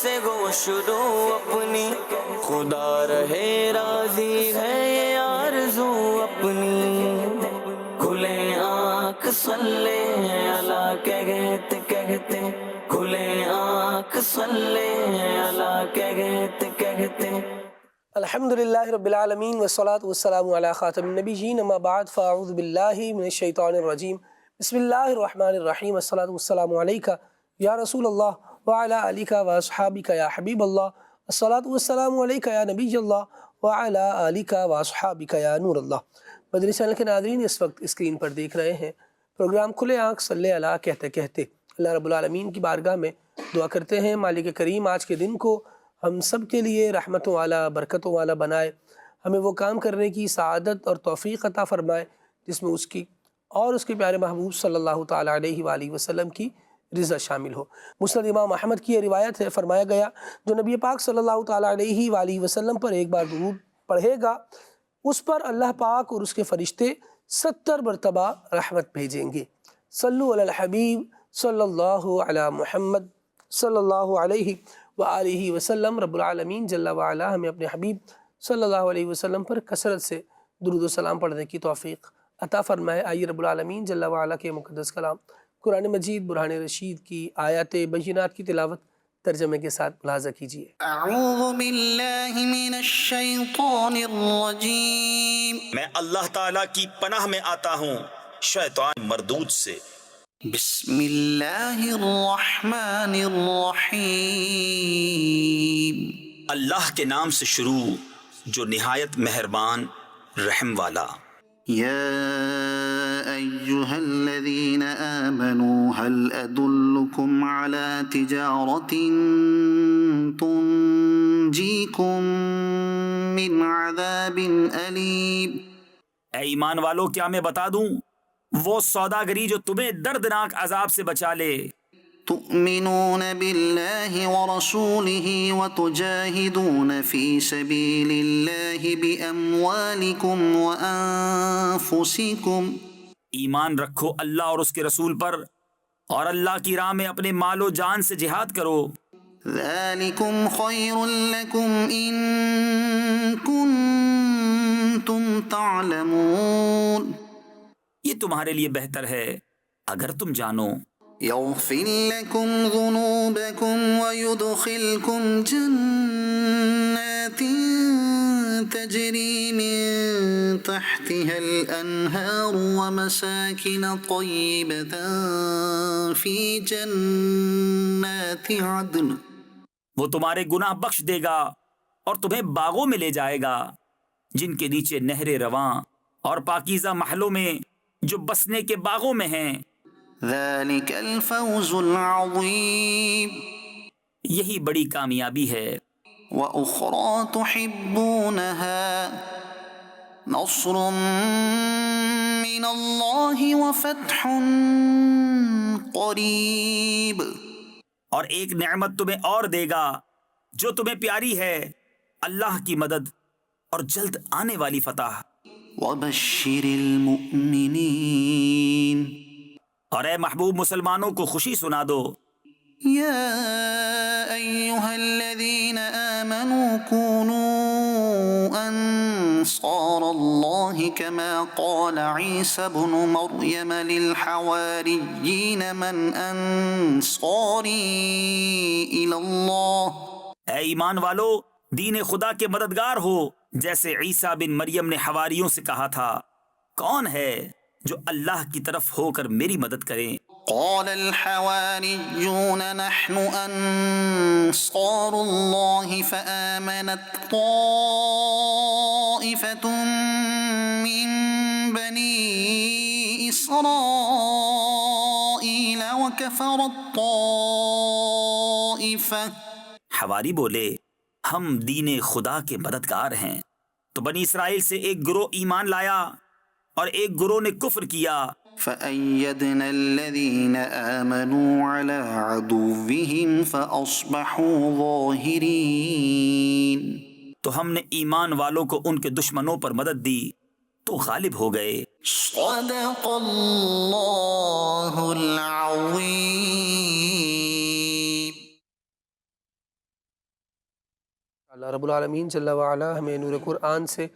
سے گو شروع اپنی، خدا رہے راضی ہے یہ آرزو اپنی، کھلے آنکھ صلی اللہ کہتے کہتے، کھلے آنکھ صلی اللہ کہتے کہتے۔ الحمد للہ رب العالمین والصلاة والسلام علی خاتم النبیین، اما بعد فاعوذ باللہ من الشیطان الرجیم، بسم اللہ الرحمن الرحیم، الصلاة والسلام علیکہ یا رسول اللہ وعلی آلک واصحابک یا حبیب اللہ، الصلاة والسلام علیکہ یا نبی اللہ وعلی آلک واصحابک یا نور اللہ۔ مدنی چینل کے ناظرین، اس وقت اسکرین پر دیکھ رہے ہیں پروگرام کھلے آنکھ صلی اللہ کہتے کہتے۔ اللہ رب العالمین کی بارگاہ میں دعا کرتے ہیں مالک کریم آج کے دن کو ہم سب کے لیے رحمتوں والا، برکتوں والا بنائے، ہمیں وہ کام کرنے کی سعادت اور توفیق عطا فرمائے جس میں اس کی اور اس کے پیارے محبوب صلی اللہ تعالیٰ علیہ وآلہ وسلم کی رضا شامل ہو۔ مسند امام احمد کی یہ روایت ہے، فرمایا گیا جو نبی پاک صلی اللہ تعالیٰ علیہ وآلہ وسلم پر ایک بار درود پڑھے گا، اس پر اللہ پاک اور اس کے فرشتے 70 مرتبہ رحمت بھیجیں گے۔ صلو علی الحبیب صلی اللہ علی محمد صلی اللہ علیہ وآلہ وسلم۔ رب العالمین جل وعلا ہمیں اپنے حبیب صلی اللہ علیہ وسلم پر کثرت سے درود و سلام پڑھنے کی توفیق عطا فرمائے۔ آئیے رب العالمین جل وعلا کے مقدس کلام قرآن مجید برہان رشید کی آیات بینات کی تلاوت ترجمے کے ساتھ ملاحظہ کیجیے۔ اعوذ باللہ من الشیطان الرجیم، میں اللہ تعالیٰ کی پناہ میں آتا ہوں شیطان مردود سے۔ بسم اللہ الرحمن الرحیم، اللہ کے نام سے شروع جو نہایت مہربان رحم والا۔ یا ایہا الذین آمنوا هل ادلکم علی تجارت تنجیکم من عذاب علیم۔ اے ایمان والو، کیا میں بتا دوں وہ سوداگری جو تمہیں دردناک عذاب سے بچا لے؟ تؤمنون باللہ ورسولہ وتجاہدون فی سبیل اللہ باموالکم وانفسکم۔ ایمان رکھو اللہ اور اس کے رسول پر، اور اللہ کی راہ میں اپنے مال و جان سے جہاد کرو۔ ذالکم خیر لکم ان کنتم تعلمون۔ یہ تمہارے لیے بہتر ہے اگر تم جانو۔ یغفر لکم ذنوبکم ویدخلکم جنات تجری من تحتها الانہار ومساکن طیبۃ فی جنات عدن۔ وہ تمہارے گناہ بخش دے گا اور تمہیں باغوں میں لے جائے گا جن کے نیچے نہریں رواں، اور پاکیزہ محلوں میں جو بسنے کے باغوں میں ہیں۔ ذالک الفوز العظیم، یہی بڑی کامیابی ہے۔ وَأُخْرَى تُحِبُّونَهَا نَصْرٌ مِّنَ اللَّهِ وَفَتْحٌ قَرِيبٌ۔ اور ایک نعمت تمہیں اور دے گا جو تمہیں پیاری ہے، اللہ کی مدد اور جلد آنے والی فتح۔ وَبَشِّرِ الْمُؤْمِنِينَ، اور اے محبوب مسلمانوں کو خوشی سنا دو۔ یا ایہا الذین آمنوا کونوا انصار اللہ کما قال عیسی ابن مریم للحواریین من انصاری الی اللہ۔ اے ایمان والو، دین خدا کے مددگار ہو، جیسے عیسیٰ بن مریم نے حواریوں سے کہا تھا، کون ہے جو اللہ کی طرف ہو کر میری مدد کریں؟ قال الحواریون نحن انصار اللہ فآمنت طائفة من بنی اسرائیل وکفرت طائفة۔ حواری بولے، ہم دین خدا کے مددگار ہیں، تو بنی اسرائیل سے ایک گروہ ایمان لایا اور ایک گروہ نے کفر کیا۔ فَأَيَّدْنَا الَّذِينَ آمَنُوا عَلَىٰ عَدُوِّهِمْ فَأَصْبَحُوا ظَاهِرِينَ۔ تو ہم نے ایمان والوں کو ان کے دشمنوں پر مدد دی تو غالب ہو گئے۔ صدق اللہ العظیم۔ اللہ رب العالمین جل وعلا ہمیں نور قرآن سے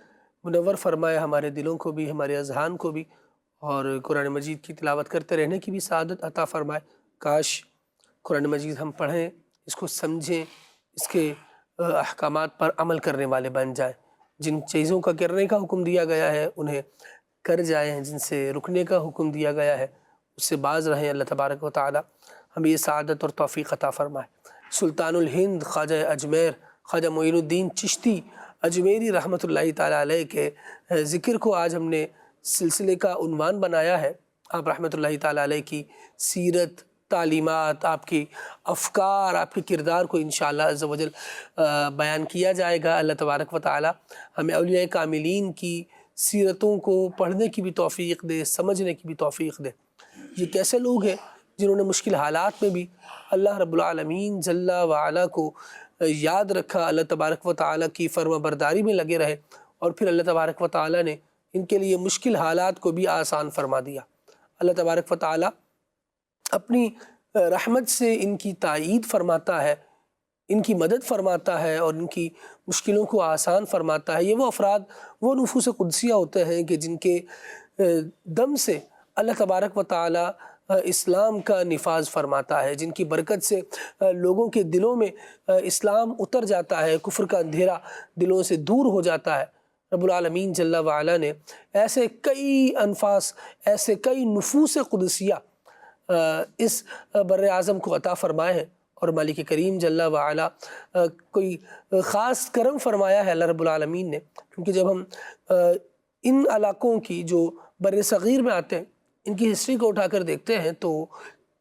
منور فرمائے، ہمارے دلوں کو بھی، ہمارے اذہان کو بھی، اور قرآن مجید کی تلاوت کرتے رہنے کی بھی سعادت عطا فرمائے۔ کاش قرآن مجید ہم پڑھیں، اس کو سمجھیں، اس کے احکامات پر عمل کرنے والے بن جائیں، جن چیزوں کا کرنے کا حکم دیا گیا ہے انہیں کر جائیں، جن سے رکنے کا حکم دیا گیا ہے اس سے باز رہیں۔ اللہ تبارک و تعالی ہمیں یہ سعادت اور توفیق عطا فرمائے۔ سلطان الہند خواجہ اجمیر خواجہ معین الدین چشتی اجمیری رحمۃ اللہ تعالی علیہ کے ذکر کو آج ہم نے سلسلے کا عنوان بنایا ہے۔ آپ رحمۃ اللہ تعالی علیہ کی سیرت، تعلیمات، آپ کی افکار، آپ کے کردار کو انشاءاللہ عز و جل بیان کیا جائے گا۔ اللہ تبارک و تعالی ہمیں اولیاء کاملین کی سیرتوں کو پڑھنے کی بھی توفیق دے، سمجھنے کی بھی توفیق دے۔ یہ کیسے لوگ ہیں جنہوں نے مشکل حالات میں بھی اللہ رب العالمین جل وعلا کو یاد رکھا، اللہ تبارک و تعالی کی فرما برداری میں لگے رہے، اور پھر اللہ تبارک و تعالی نے ان کے لیے مشکل حالات کو بھی آسان فرما دیا۔ اللہ تبارک و تعالی اپنی رحمت سے ان کی تائید فرماتا ہے، ان کی مدد فرماتا ہے، اور ان کی مشکلوں کو آسان فرماتا ہے۔ یہ وہ افراد، وہ نفوس قدسیہ ہوتے ہیں کہ جن کے دم سے اللہ تبارک و تعالی اسلام کا نفاذ فرماتا ہے، جن کی برکت سے لوگوں کے دلوں میں اسلام اتر جاتا ہے، کفر کا اندھیرا دلوں سے دور ہو جاتا ہے۔ رب العالمین جل وعلا نے ایسے کئی انفاس، ایسے کئی نفوس قدسیہ اس بر اعظم کو عطا فرمائے ہیں، اور مالک کریم جل وعلا کوئی خاص کرم فرمایا ہے اللہ رب العالمین نے، کیونکہ جب ہم ان علاقوں کی جو بر صغیر میں آتے ہیں ان کی ہسٹری کو اٹھا کر دیکھتے ہیں تو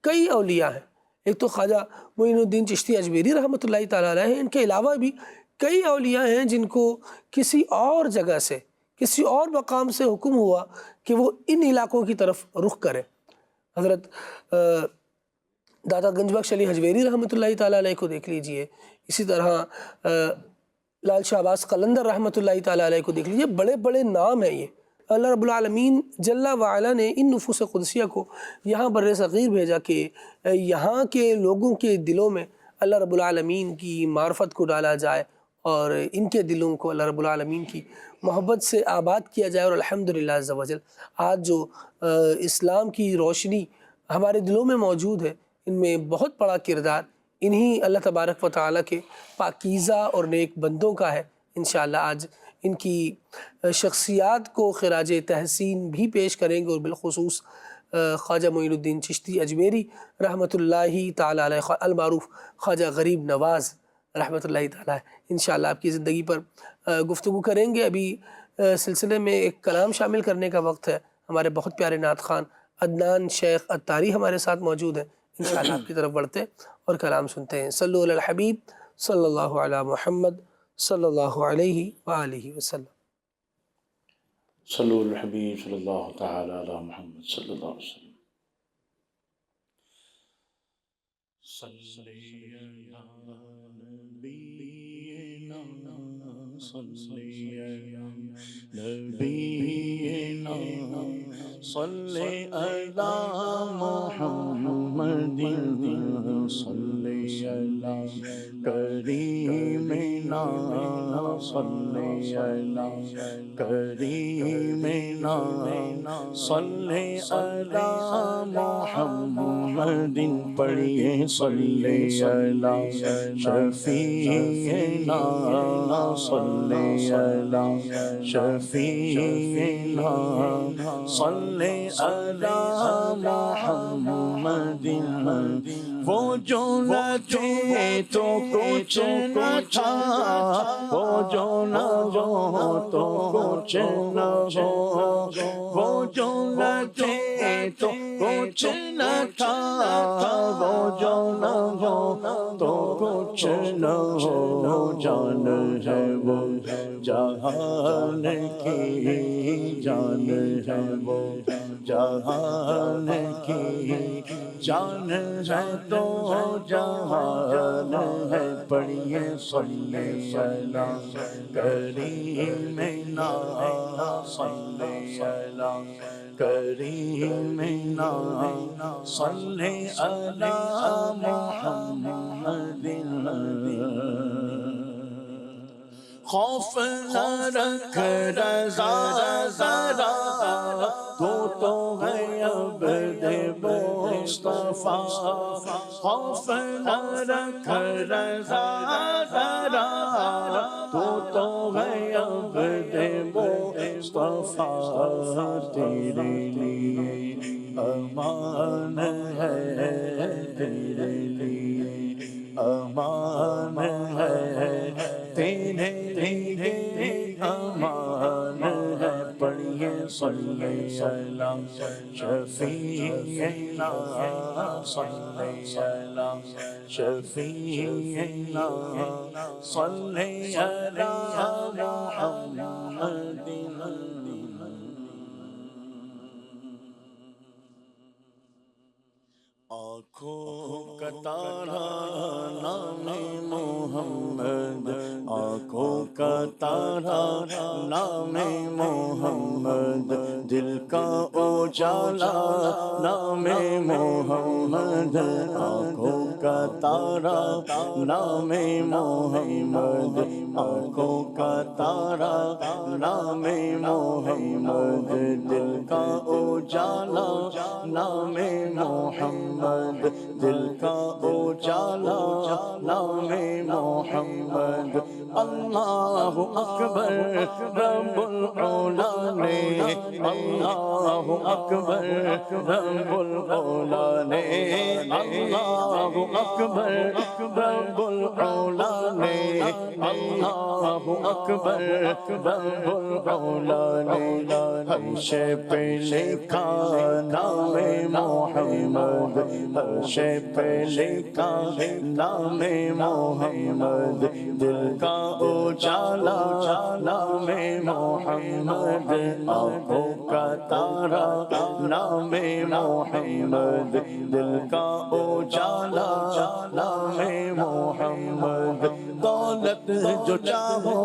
کئی اولیاء ہیں۔ ایک تو خواجہ معین الدین چشتی اجمیری رحمۃ اللہ تعالی علیہ ہیں، ان کے علاوہ بھی کئی اولیاء ہیں جن کو کسی اور جگہ سے، کسی اور مقام سے حکم ہوا کہ وہ ان علاقوں کی طرف رخ کریں۔ حضرت داتا گنج بخش علی حجویری رحمۃ اللہ تعالی علیہ کو دیکھ لیجئے، اسی طرح لال شاہ عباس قلندر رحمۃ اللہ تعالی علیہ کو دیکھ لیجئے، بڑے بڑے نام ہیں یہ۔ اللہ رب العالمین جل وعلا نے ان نفوس قدسیہ کو یہاں بر صغیر بھیجا کہ یہاں کے لوگوں کے دلوں میں اللہ رب العالمین کی معرفت کو ڈالا جائے، اور ان کے دلوں کو اللہ رب العالمین کی محبت سے آباد کیا جائے۔ اور الحمدللہ عز و جل آج جو اسلام کی روشنی ہمارے دلوں میں موجود ہے، ان میں بہت بڑا کردار انہی اللہ تبارک و تعالی کے پاکیزہ اور نیک بندوں کا ہے۔ انشاءاللہ آج ان کی شخصیات کو خراج تحسین بھی پیش کریں گے، اور بالخصوص خواجہ معین الدین چشتی اجمیری رحمۃ اللہ تعالی علیہ المعروف خواجہ غریب نواز رحمۃ اللہ تعالی انشاءاللہ آپ کی زندگی پر گفتگو کریں گے۔ ابھی سلسلے میں ایک کلام شامل کرنے کا وقت ہے۔ ہمارے بہت پیارے نعت خوان عدنان شیخ اتاری ہمارے ساتھ موجود ہیں، انشاءاللہ آپ کی طرف بڑھتے اور کلام سنتے ہیں۔ صلو علی الحبیب صلی اللہ علی محمد صلی اللہ علیہ وآلہ وسلم۔ صلو علی الحبیب صلی اللہ تعالی علی محمد صلی اللہ علیہ وسلم۔ صلی علی نبینا صلی علی نبینا صلی علی محمد صلی علی کریمنا صلی علی کریمنا صلی علی محمد پڑھیے صلی علی شفیعنا صلی علی شفیعنا صلی علی محمد وہ جو نہ تھے تو کچھ نہ تھا، وہ جو نہ ہو تو کچھ نہ ہو، وہ جو نہ تھے تو کچھ نہ تھا، وہ جو نہ ہو تو کچھ نہ ہو، جان ہے وہ جہان کی جان ہے وہ جہان کی جان ہے تو جہان ہے، پڑھیے صلی علی کریمنا صلی علی کریمنا صلی علی محمد خوف نہ رکھ رضا ذرا تو ہے عبد مصطفیٰ خوف نہ رکھ رضا ذرا تو ہے عبد مصطفیٰ تیرے لیے امان ہے تیرے لیے امان ہے تیرے لیے امان ہے پڑھیے صلی اللہ شفیعنا صلی اللہ شفیعنا صلی اللہ محمد آنکھوں کا تارا نام محمد آنکھوں کا تارا نام محمد دل کا اجالا نام محمد آنکھوں کا تارا نام محمد آنکھوں کا تارا نام محمد دل کا اجالا نام محمد دل کا اجالا نام محمد اللہ اکبر رب العلا نے اللہ اکبر رب العلا نے اللہ اکبر رب العلا نے اللہ اکبر رب العلا نے ہر شے پہ لکھا نام محمد ہر شے پہ لکھا نام محمد دل کا اجالا نام محمد آنکھوں کا تارا نام محمد دل کا اجالا نام محمد دولت جو چاہو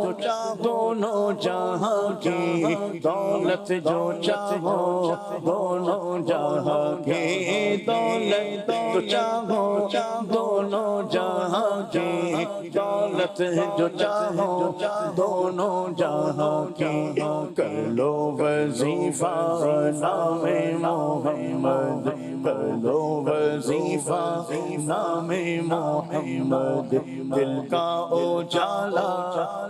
دونوں جہاں کی دولت جو چاہو دونوں جہاں کی دولت جو چاہو دونوں جہاں کی دولت جو چاہو دونوں جہاں کی کر لو وظیفہ نام محمد کر لو وظیفہ نام محمد دل کا اجالا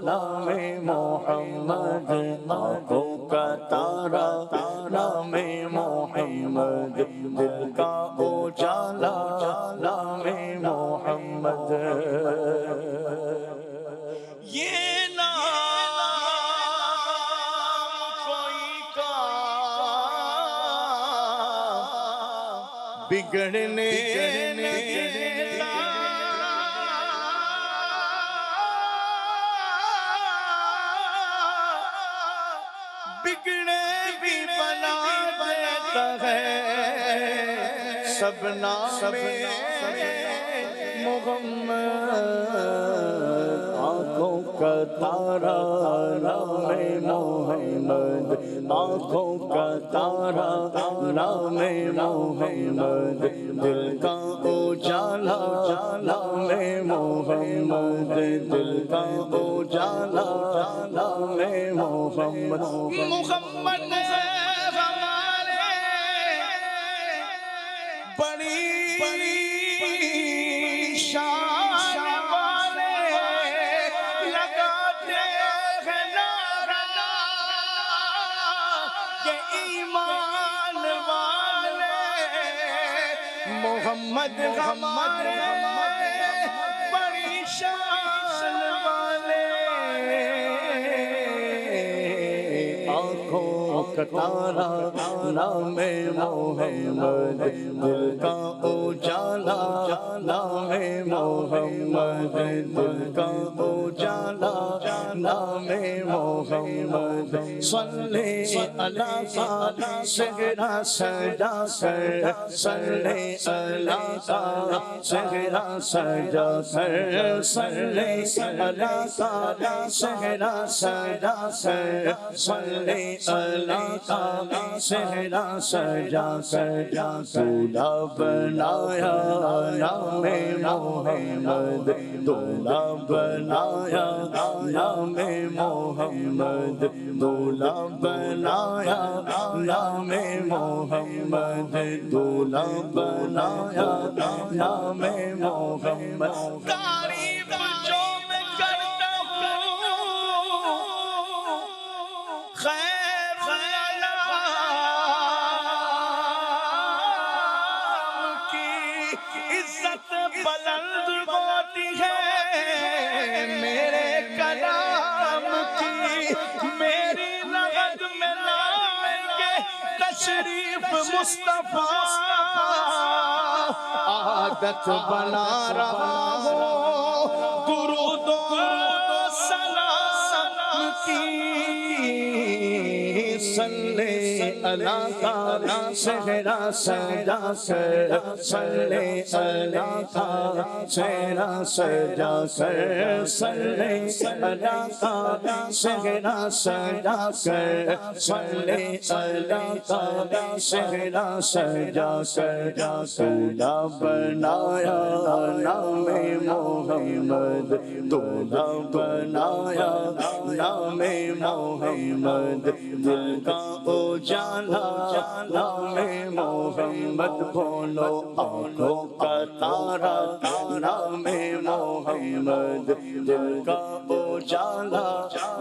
نام محمد آنکھوں کا تارا نام محمد دل کا اجالا نام محمد یہ نام کوئی کا بگڑنے بگڑے بھی بنا دیتا ہے سب نام محمد آنکھوں کا تارا نام محمد آنکھوں کا تارا نام محمد دل کا اجالا نام محمد دل کا اجالا نام محمد محمد ہمارے بڑی شان والے لگاتے ہیں نعرہ کہ ایمان والے محمد ہمارے بڑی شان والے آنکھوں کا تارا نام محمد دل کا اجالا نام محمد دل کا اجالا نام محمد صلی اللہ صغرا سجا کر صلی اللہ صغرا سجا کر صلی اللہ صغرا سجا کر صلی اللہ کا صحرا سجا کر دولہا بنایا نام محمد دولہا بنایا نام محمد دولہا بنایا نام محمد دولہا بنایا نام محمد تعریف جو میں کرتا ہوں خیر الانام کی عزت بلند ہوتی ہے میرے کلام کی میری نغد میں لائیں گے تشریف مصطفیٰ عادت بنا رہا ہوں درود و سلام کی صلی اللہ کا صحرا سجا کر صلی اللہ کا صحرا سجا کر صلی اللہ کا صحرا سجا کر صلی اللہ کا صحرا سجا کر دولہا بنایا نام محمد دولہا بنایا نام محمد دل کا اجالا نام محمد بولو آنکھوں کا تارا نام محمد دل کا اجالا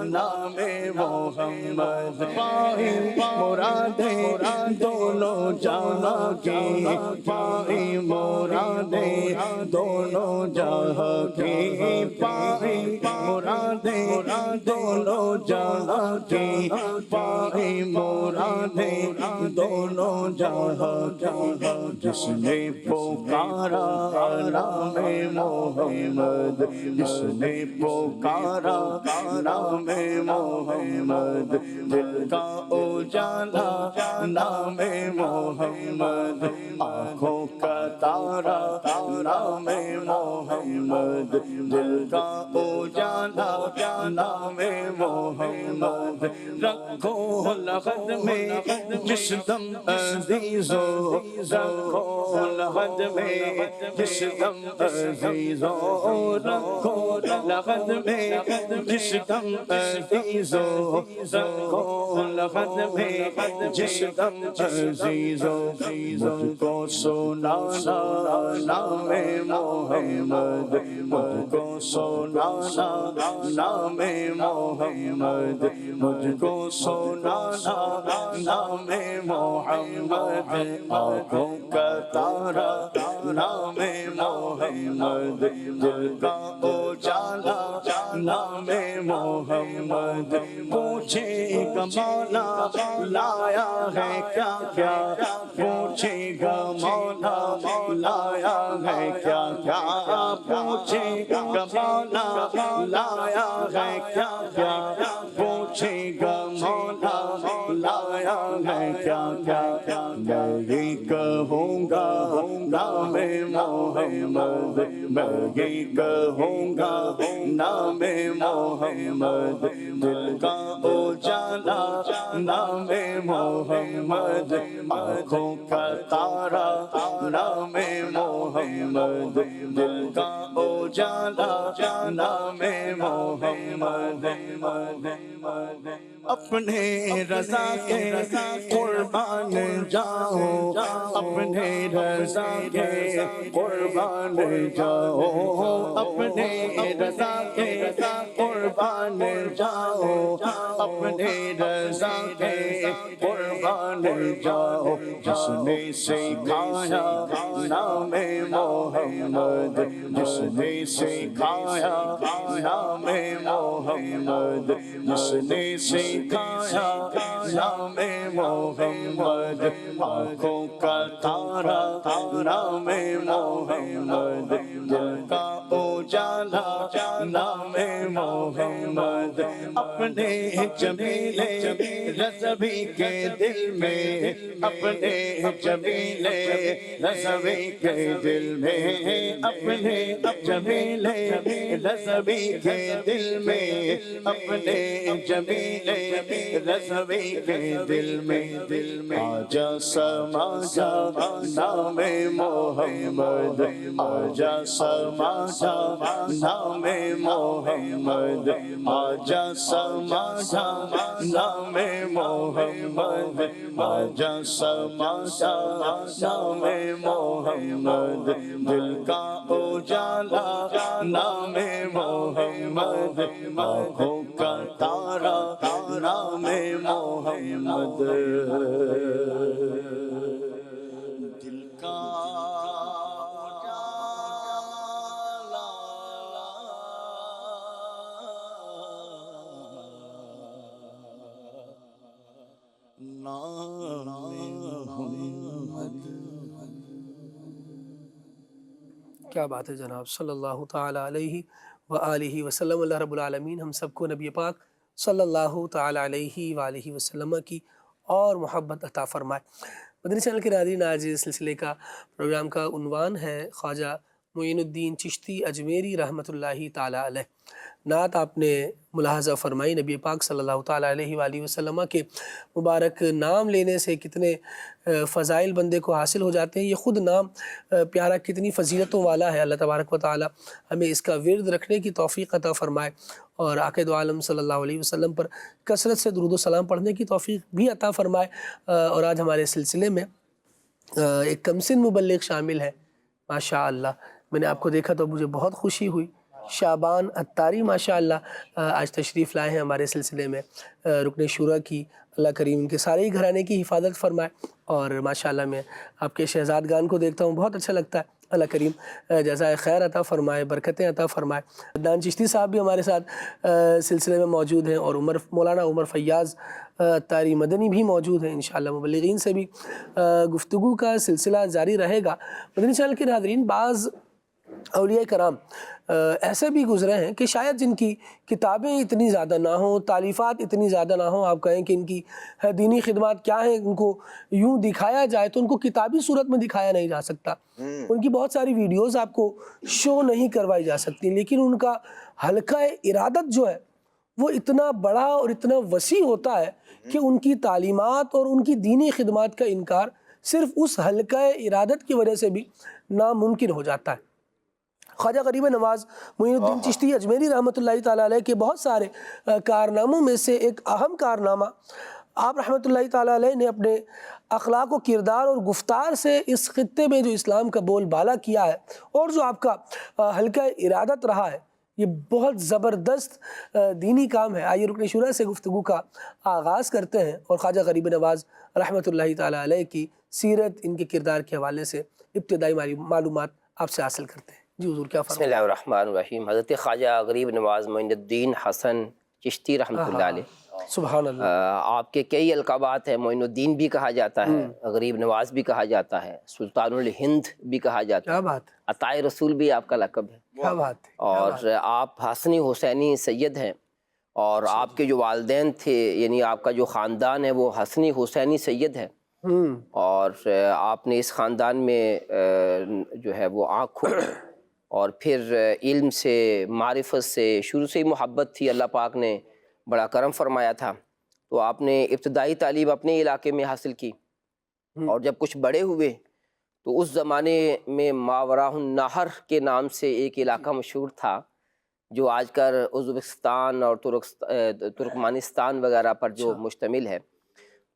نام محمد پائی مرادیں دونوں جہاں کی پائی مرادیں دونوں جہاں کی پائی مرادیں دونوں جہاں کی پائی مرادیں دونوں جہاں کی جس نے پکارا نام محمد جس نے پکارا نام محمد دل کا اجالا نام محمد آنکھوں کا تارا نام محمد دل کا اجالا نام محمد رکھو لحد میں جس دم عزیزو رکھو لحد میں جس دم عزیزو رکھو لحد میں جس دم عزیزو رکھو لحد میں جس دم عزیزو مجھ کو سنانا نام محمد مجھ کو سنانا نام محمد مجھ کو سنانا نام محمد آنکھوں کا تارا نام محمد دل کا اجالا نام محمد پوچھے گا مولا لایا ہے کیا کیا پوچھے گا مولا لایا ہے کیا کیا پوچھے گا مولا لایا ہے کیا کیا پوچھے گا مولا لایا ہے کیا کیا میں یہ کہوں گا نام محمد میں یہ کہوں گا نام محمد دل کا اجالا نام محمد آنکھوں کا تارا نام محمد دل کا اجالا نام محمد اپنے رضا کے قربان جاؤ اپنے رضا کے قربان جاؤ اپنے رضا کے قربان جاؤ اپنے رضا کے قربان جاؤ جس نے سکھایا نام محمد جس نے سکھایا نام محمد جس نے سکھایا نام محمد آنکھوں کا تارا نام محمد دل کا اجالا نام محمد اپنے جمیلے رضوی کے دل میں، اپنے جمیلے رضوی کے دل میں، اپنے جمیلے رضوی کے دل میں، اپنے جمیلے رضوی کے دل میں، آجا سما جا نام محمد، آجا سما جا نام محمد، آجا سما جا نام محمد، آجا سما جا نام محمد، دل کا اجالا نام محمد، آنکھوں کا تارا نام محمد، دل کا کیا بات ہے جناب، صلی اللہ تعالیٰ علیہ وآلہ وسلم۔ اللہ رب العالمین ہم سب کو نبی پاک صلی اللہ تعالیٰ علیہ وآلہ وسلم کی اور محبت عطا فرمائے۔ مدنی چینل کے ناظرین، آج اس سلسلے کا پروگرام کا عنوان ہے خواجہ معین الدین چشتی اجمیری رحمۃ اللہ تعالیٰ علیہ۔ نعت آپ نے ملاحظہ فرمائی، نبی پاک صلی اللہ تعالیٰ علیہ وآلہ وسلم کے مبارک نام لینے سے کتنے فضائل بندے کو حاصل ہو جاتے ہیں۔ یہ خود نام پیارا کتنی فضیلتوں والا ہے۔ اللہ تبارک و تعالیٰ ہمیں اس کا ورد رکھنے کی توفیق عطا فرمائے اور آقا دو عالم صلی اللہ علیہ وسلم پر کثرت سے درود و سلام پڑھنے کی توفیق بھی عطا فرمائے۔ اور آج ہمارے سلسلے میں ایک کمسن مبلغ شامل ہے، ماشاء اللہ۔ میں نے آپ کو دیکھا تو مجھے بہت خوشی ہوئی۔ شعبان عطاری ماشاء اللہ آج تشریف لائے ہیں ہمارے سلسلے میں، رکن شورا کی۔ اللہ کریم ان کے سارے ہی گھرانے کی حفاظت فرمائے، اور ماشاء اللہ میں آپ کے شہزادگان کو دیکھتا ہوں، بہت اچھا لگتا ہے۔ اللہ کریم جزائے خیر عطا فرمائے، برکتیں عطا فرمائے۔ عدنان چشتی صاحب بھی ہمارے ساتھ سلسلے میں موجود ہیں، اور مولانا عمر فیاض عطاری مدنی بھی موجود ہیں۔ انشاءاللہ مبلغین سے بھی گفتگو کا سلسلہ جاری رہے گا۔ مدنی چینل کے ناظرین، بعض اولیاء کرام ایسے بھی گزرے ہیں کہ شاید جن کی کتابیں اتنی زیادہ نہ ہوں، تالیفات اتنی زیادہ نہ ہوں، آپ کہیں کہ ان کی دینی خدمات کیا ہیں، ان کو یوں دکھایا جائے تو ان کو کتابی صورت میں دکھایا نہیں جا سکتا، ان کی بہت ساری ویڈیوز آپ کو شو نہیں کروائی جا سکتی، لیکن ان کا حلقہ ارادت جو ہے وہ اتنا بڑا اور اتنا وسیع ہوتا ہے کہ ان کی تعلیمات اور ان کی دینی خدمات کا انکار صرف اس حلقہ ارادت کی وجہ سے بھی ناممکن ہو جاتا ہے۔ خواجہ غریب نواز معین الدین چشتی اجمیری رحمۃ اللہ تعالیٰ علیہ کے بہت سارے کارناموں میں سے ایک اہم کارنامہ، آپ رحمۃ اللہ تعالیٰ علیہ نے اپنے اخلاق و کردار اور گفتار سے اس خطے میں جو اسلام کا بول بالا کیا ہے، اور جو آپ کا حلقہ ارادت رہا ہے، یہ بہت زبردست دینی کام ہے۔ آئیے رکن شورا سے گفتگو کا آغاز کرتے ہیں اور خواجہ غریب نواز رحمۃ اللہ تعالیٰ علیہ کی سیرت، ان کے کردار کے حوالے سے ابتدائی معلومات آپ سے حاصل کرتے ہیں۔ جی حضور کیا فرمائیں؟ بسم اللہ الرحمن الرحیم۔ حضرت خواجہ غریب نواز معین الدین حسن چشتی رحمۃ اللہ علیہ، سبحان اللہ، آپ کے کئی القابات ہیں۔ معین الدین بھی کہا جاتا ہے، غریب نواز بھی کہا جاتا ہے، سلطان الہند بھی کہا جاتا ہے، کیا بات ہے، عطائے رسول بھی آپ کا لقب ہے، کیا بات ہے، اور آپ حسنی حسینی سید ہیں، اور آپ کے جو والدین تھے، یعنی آپ کا جو خاندان ہے وہ حسنی حسینی سید ہے، اور آپ نے اس خاندان میں جو ہے وہ آنکھ کھولی، اور پھر علم سے، معرفت سے شروع سے ہی محبت تھی، اللہ پاک نے بڑا کرم فرمایا تھا، تو آپ نے ابتدائی تعلیم اپنے علاقے میں حاصل کی، اور جب کچھ بڑے ہوئے تو اس زمانے میں ماوراء النہر کے نام سے ایک علاقہ مشہور تھا، جو آج کل ازبکستان اور ترکمانستان وغیرہ پر جو مشتمل ہے،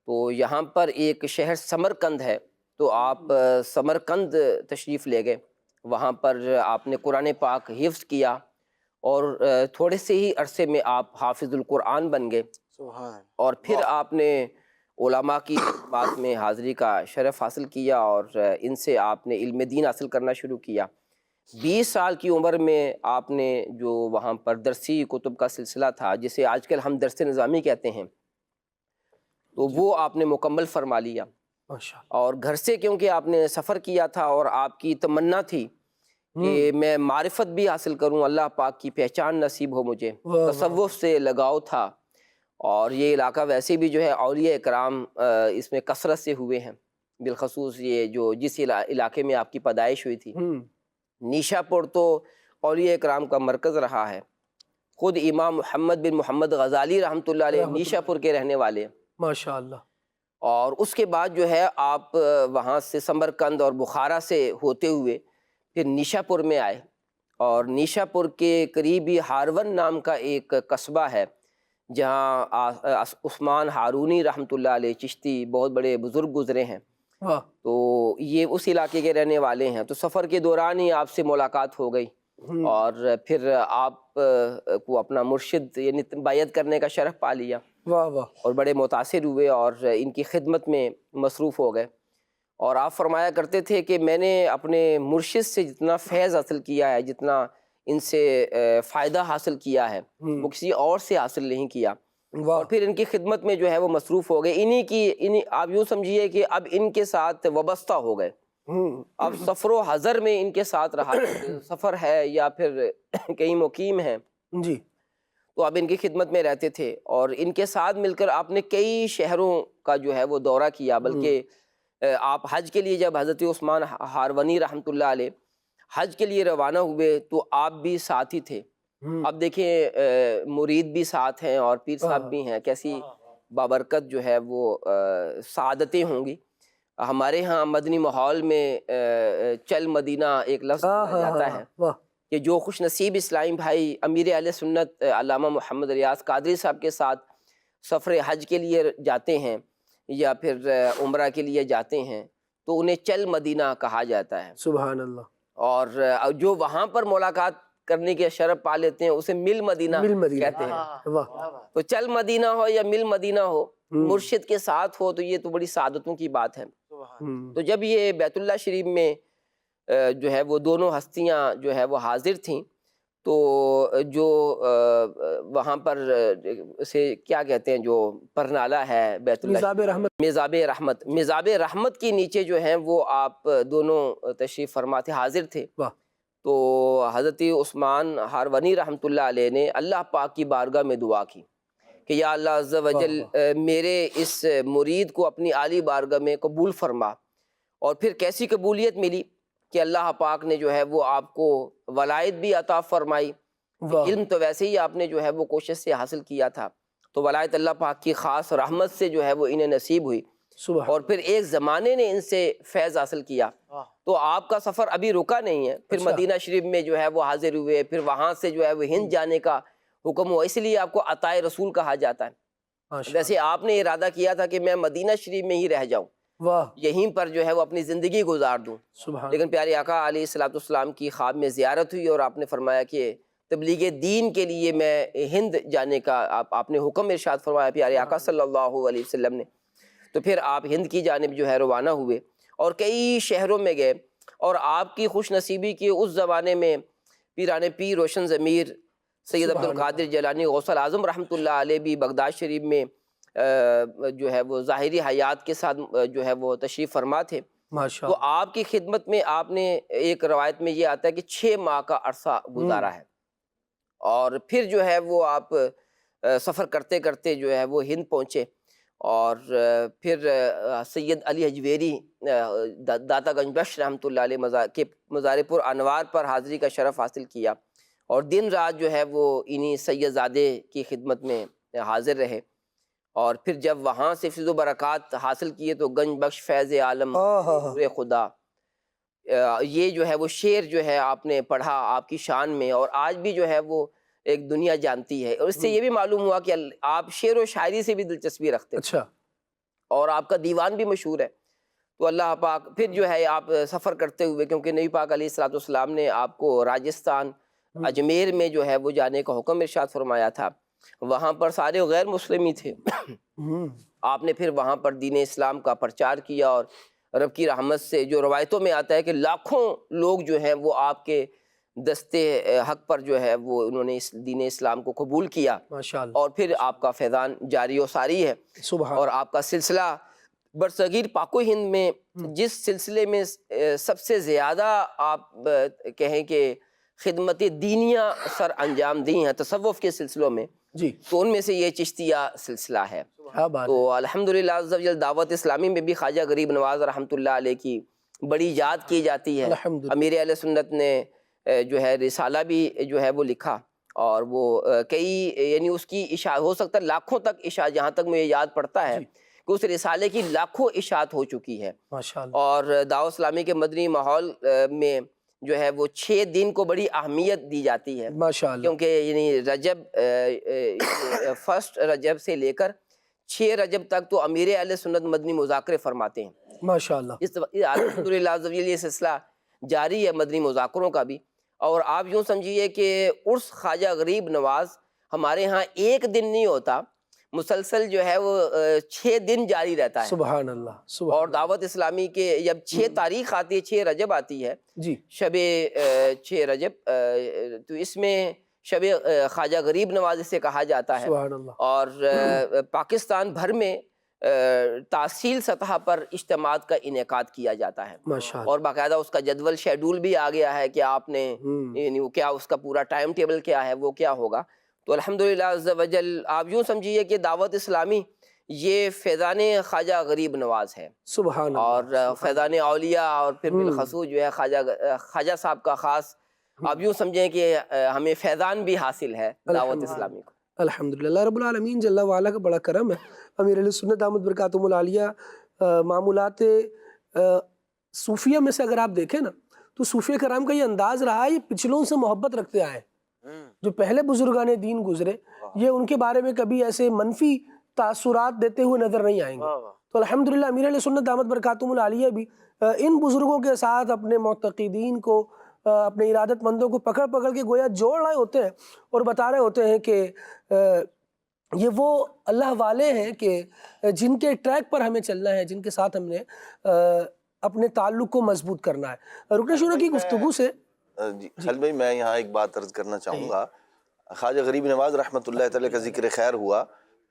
تو یہاں پر ایک شہر سمرقند ہے، تو آپ سمرقند تشریف لے گئے، وہاں پر آپ نے قرآن پاک حفظ کیا، اور تھوڑے سے ہی عرصے میں آپ حافظ القرآن بن گئے، اور پھر آپ نے علماء کی بات میں حاضری کا شرف حاصل کیا، اور ان سے آپ نے علم دین حاصل کرنا شروع کیا۔ 20 سال کی عمر میں آپ نے جو وہاں پر درسی کتب کا سلسلہ تھا، جسے آج کل ہم درس نظامی کہتے ہیں، تو وہ آپ نے مکمل فرما لیا، اور گھر سے کیونکہ آپ نے سفر کیا تھا اور آپ کی تمنا تھی کہ میں معرفت بھی حاصل کروں، اللہ پاک کی پہچان نصیب ہو مجھے، تصوف سے لگاؤ تھا، اور یہ علاقہ ویسے بھی جو ہے اولیاء اکرام اس میں کثرت سے ہوئے ہیں، بالخصوص یہ جو جس علاقے میں آپ کی پیدائش ہوئی تھی، نیشا پور تو اولیاء اکرام کا مرکز رہا ہے۔ خود امام محمد بن محمد غزالی رحمۃ اللہ علیہ نیشا پور کے رہنے والے ہیں، ماشاء اللہ۔ اور اس کے بعد جو ہے آپ وہاں سے سمرقند اور بخارا سے ہوتے ہوئے پھر نیشا پور میں آئے، اور نیشا پور کے قریب ہی ہارون نام کا ایک قصبہ ہے جہاں عثمان ہارونی رحمۃ اللہ علیہ چشتی بہت بڑے بزرگ گزرے ہیں، تو یہ اس علاقے کے رہنے والے ہیں۔ تو سفر کے دوران ہی آپ سے ملاقات ہو گئی، اور پھر آپ کو اپنا مرشد یعنی بیعت کرنے کا شرف پا لیا، واہ واہ، اور بڑے متاثر ہوئے اور ان کی خدمت میں مصروف ہو گئے۔ اور آپ فرمایا کرتے تھے کہ میں نے اپنے مرشد سے جتنا فیض حاصل کیا ہے، جتنا ان سے فائدہ حاصل کیا ہے، وہ کسی اور سے حاصل نہیں کیا، اور پھر ان کی خدمت میں جو ہے وہ مصروف ہو گئے۔ انہی آپ یوں سمجھیے کہ اب ان کے ساتھ وابستہ ہو گئے، اب سفر و حضر میں ان کے ساتھ رہا، سفر ہے یا پھر کہیں مقیم ہیں جی، تو اب ان کی خدمت میں رہتے تھے، اور ان کے ساتھ مل کر آپ نے کئی شہروں کا جو ہے وہ دورہ کیا، بلکہ آپ حج کے لیے جب حضرت عثمان ہارونی رحمۃ اللہ علیہ حج کے لیے روانہ ہوئے تو آپ بھی ساتھ ہی تھے۔ اب دیکھیں مرید بھی ساتھ ہیں اور پیر صاحب بھی ہیں، کیسی بابرکت جو ہے وہ سعادتیں ہوں گی۔ ہمارے ہاں مدنی ماحول میں چل مدینہ ایک لفظ جاتا ہے کہ جو خوش نصیب اسلامی بھائی امیر اہل سنت علامہ محمد ریاض قادری صاحب کے ساتھ سفر حج کے لیے جاتے ہیں یا پھر عمرہ کے لیے جاتے ہیں تو انہیں چل مدینہ کہا جاتا ہے، سبحان اللہ۔ اور جو وہاں پر ملاقات کرنے کے شرف پا لیتے ہیں اسے مل مدینہ کہتے ہیں۔ واہ، تو چل مدینہ ہو یا مل مدینہ ہو، مرشد کے ساتھ ہو تو یہ تو بڑی سعادتوں کی بات ہے۔ تو جب یہ بیت اللہ شریف میں جو ہے وہ دونوں ہستیاں جو ہے وہ حاضر تھیں تو جو وہاں پر سے کیا کہتے ہیں جو پرنالہ ہے بیت اللہ، میزاب رحمت، میزاب رحمت کے نیچے جو ہیں وہ آپ دونوں تشریف فرما تھے، حاضر تھے۔ تو حضرت عثمان ہارونی رحمۃ اللہ علیہ نے اللہ پاک کی بارگاہ میں دعا کی کہ یا اللہ عز و جل میرے اس مرید کو اپنی عالی بارگاہ میں قبول فرما، اور پھر کیسی قبولیت ملی کہ اللہ پاک نے جو ہے وہ آپ کو ولایت بھی عطا فرمائی۔ علم تو ویسے ہی آپ نے جو ہے وہ کوشش سے حاصل کیا تھا، تو ولایت اللہ پاک کی خاص رحمت سے جو ہے وہ انہیں نصیب ہوئی، اور پھر ایک زمانے نے ان سے فیض حاصل کیا۔ تو آپ کا سفر ابھی رکا نہیں ہے، پھر مدینہ شریف میں جو ہے وہ حاضر ہوئے، پھر وہاں سے جو ہے وہ ہند جانے کا حکم ہوا، اس لیے آپ کو عطائے رسول کہا جاتا ہے۔ ویسے آپ نے ارادہ کیا تھا کہ میں مدینہ شریف میں ہی رہ جاؤں، یہیں پر جو ہے وہ اپنی زندگی گزار دوں، لیکن پیارے آقا علیہ الصلوۃ والسلام کی خواب میں زیارت ہوئی اور آپ نے فرمایا کہ تبلیغ دین کے لیے میں ہند جانے کا آپ نے حکم ارشاد فرمایا پیارے آقا صلی اللہ علیہ وسلم نے۔ تو پھر آپ ہند کی جانب جو ہے روانہ ہوئے اور کئی شہروں میں گئے، اور آپ کی خوش نصیبی کی اس زمانے میں پیران پیر روشن ضمیر سید عبد القادر جیلانی غوث الاعظم رحمۃ اللہ علیہ بھی بغداد شریف میں جو ہے وہ ظاہری حیات کے ساتھ جو ہے وہ تشریف فرما تھے۔ تو آپ کی خدمت میں آپ نے ایک روایت میں یہ آتا ہے کہ 6 ماہ کا عرصہ گزارا ہے، اور پھر جو ہے وہ آپ سفر کرتے کرتے جو ہے وہ ہند پہنچے، اور پھر سید علی حجویری داتا گنج بخش رحمۃ اللہ علیہ کے مزار پر انوار پر حاضری کا شرف حاصل کیا، اور دن رات جو ہے وہ انہی سید زادے کی خدمت میں حاضر رہے، اور پھر جب وہاں سے فیض و برکات حاصل کیے تو گنج بخش فیض عالم خدا، یہ جو ہے وہ شعر جو ہے آپ نے پڑھا آپ کی شان میں، اور آج بھی جو ہے وہ ایک دنیا جانتی ہے، اور اس سے یہ بھی معلوم ہوا کہ آپ شعر و شاعری سے بھی دلچسپی رکھتے ہیں، اور آپ کا دیوان بھی مشہور ہے۔ تو اللہ پاک پھر جو ہے آپ سفر کرتے ہوئے، کیونکہ نبی پاک علیہ الصلوۃ والسلام نے آپ کو راجستھان اجمیر میں جو ہے وہ جانے کا حکم ارشاد فرمایا تھا، وہاں پر سارے غیر مسلم ہی تھے، آپ نے پھر وہاں پر دین اسلام کا پرچار کیا، اور رب کی رحمت سے جو روایتوں میں آتا ہے کہ لاکھوں لوگ جو ہیں وہ آپ کے دستے حق پر جو ہے وہ انہوں نے اس دین اسلام کو قبول کیا، اور پھر آپ کا فیضان جاری و ساری ہے، اور آپ کا سلسلہ برصغیر پاک و ہند میں جس سلسلے میں سب سے زیادہ آپ کہیں کہ خدمت دینیہ سر انجام دی ہیں تصوف کے سلسلوں میں، جی تو ان میں سے یہ چشتیہ سلسلہ ہے. کیا بات تو الحمدللہ عز و جل دعوت اسلامی میں بھی خواجہ غریب نواز رحمۃ اللہ علیہ کی بڑی یاد کی جاتی ہے. الحمدللہ. امیر اہل سنت نے جو ہے رسالہ بھی جو ہے وہ لکھا، اور وہ کئی یعنی اس کی اشاعت ہو سکتا ہے لاکھوں تک اشاعت، جہاں تک مجھے یاد پڑتا ہے کہ اس رسالے کی لاکھوں اشاعت ہو چکی ہے. ماشاءاللہ. اور دعوت اسلامی کے مدنی ماحول میں جو ہے وہ 6 دن کو بڑی اہمیت دی جاتی ہے، ماشاءاللہ. کیونکہ یعنی رجب فرسٹ رجب سے لے کر 6 رجب تک تو امیر اہل سنت مدنی مذاکرے فرماتے ہیں. ماشاءاللہ. الحمدللہ عز و جل یہ سلسلہ جاری ہے مدنی مذاکروں کا بھی. اور آپ یوں سمجھیے کہ عرس خواجہ غریب نواز ہمارے ہاں ایک دن نہیں ہوتا، مسلسل جو ہے وہ 6 دن جاری رہتا ہے. سبحان اللہ. سبحان. اور دعوت اسلامی کے جب 6 تاریخ آتی ہے، 6 رجب آتی ہے، جی شب 6 رجب، تو اس میں شب خواجہ غریب نواز اسے کہا جاتا ہے. سبحان اللہ. اور پاکستان بھر میں تحصیل سطح پر اجتماعات کا انعقاد کیا جاتا ہے، ماشاءاللہ. اور باقاعدہ اس کا جدول شیڈول بھی آ گیا ہے کہ آپ نے یعنی وہ کیا اس کا پورا ٹائم ٹیبل کیا ہے، وہ کیا ہوگا. تو الحمدللہ عز و جل آپ یوں سمجھیے کہ دعوت اسلامی یہ فیضان خواجہ غریب نواز ہے، سبحان اللہ. اور فیضان اولیاء، اور پھر بالخصوص جو ہے خواجہ صاحب کا خاص آپ یوں سمجھیں کہ ہمیں فیضان بھی حاصل ہے دعوت اسلامی کو. الحمدللہ. اللہ رب العالمین جل وعلا کا بڑا کرم ہے. امیر علیہ سنت دامت برکاتہم العالیہ معمولات صوفیہ میں سے اگر آپ دیکھیں نا تو صوفیہ کرام کا یہ انداز رہا ہے، یہ پچھلوں سے محبت رکھتے آئے. جو پہلے بزرگان دین گزرے یہ ان کے بارے میں کبھی ایسے منفی تاثرات دیتے ہوئے نظر نہیں آئیں گے. تو الحمدللہ امیر علیہ سنت دامت برکاتہم العالیہ بھی ان بزرگوں کے ساتھ اپنے معتقدین کو، اپنے ارادت مندوں کو پکڑ پکڑ کے گویا جوڑ رہے ہوتے ہیں اور بتا رہے ہوتے ہیں کہ یہ وہ اللہ والے ہیں کہ جن کے ٹریک پر ہمیں چلنا ہے، جن کے ساتھ ہم نے اپنے تعلق کو مضبوط کرنا ہے. رکن شورا کی گفتگو سے جی خالد بھائی میں یہاں ایک بات عرض کرنا چاہوں گا. خواجہ غریب نواز رحمۃ اللہ تعالی کا ذکر خیر ہوا،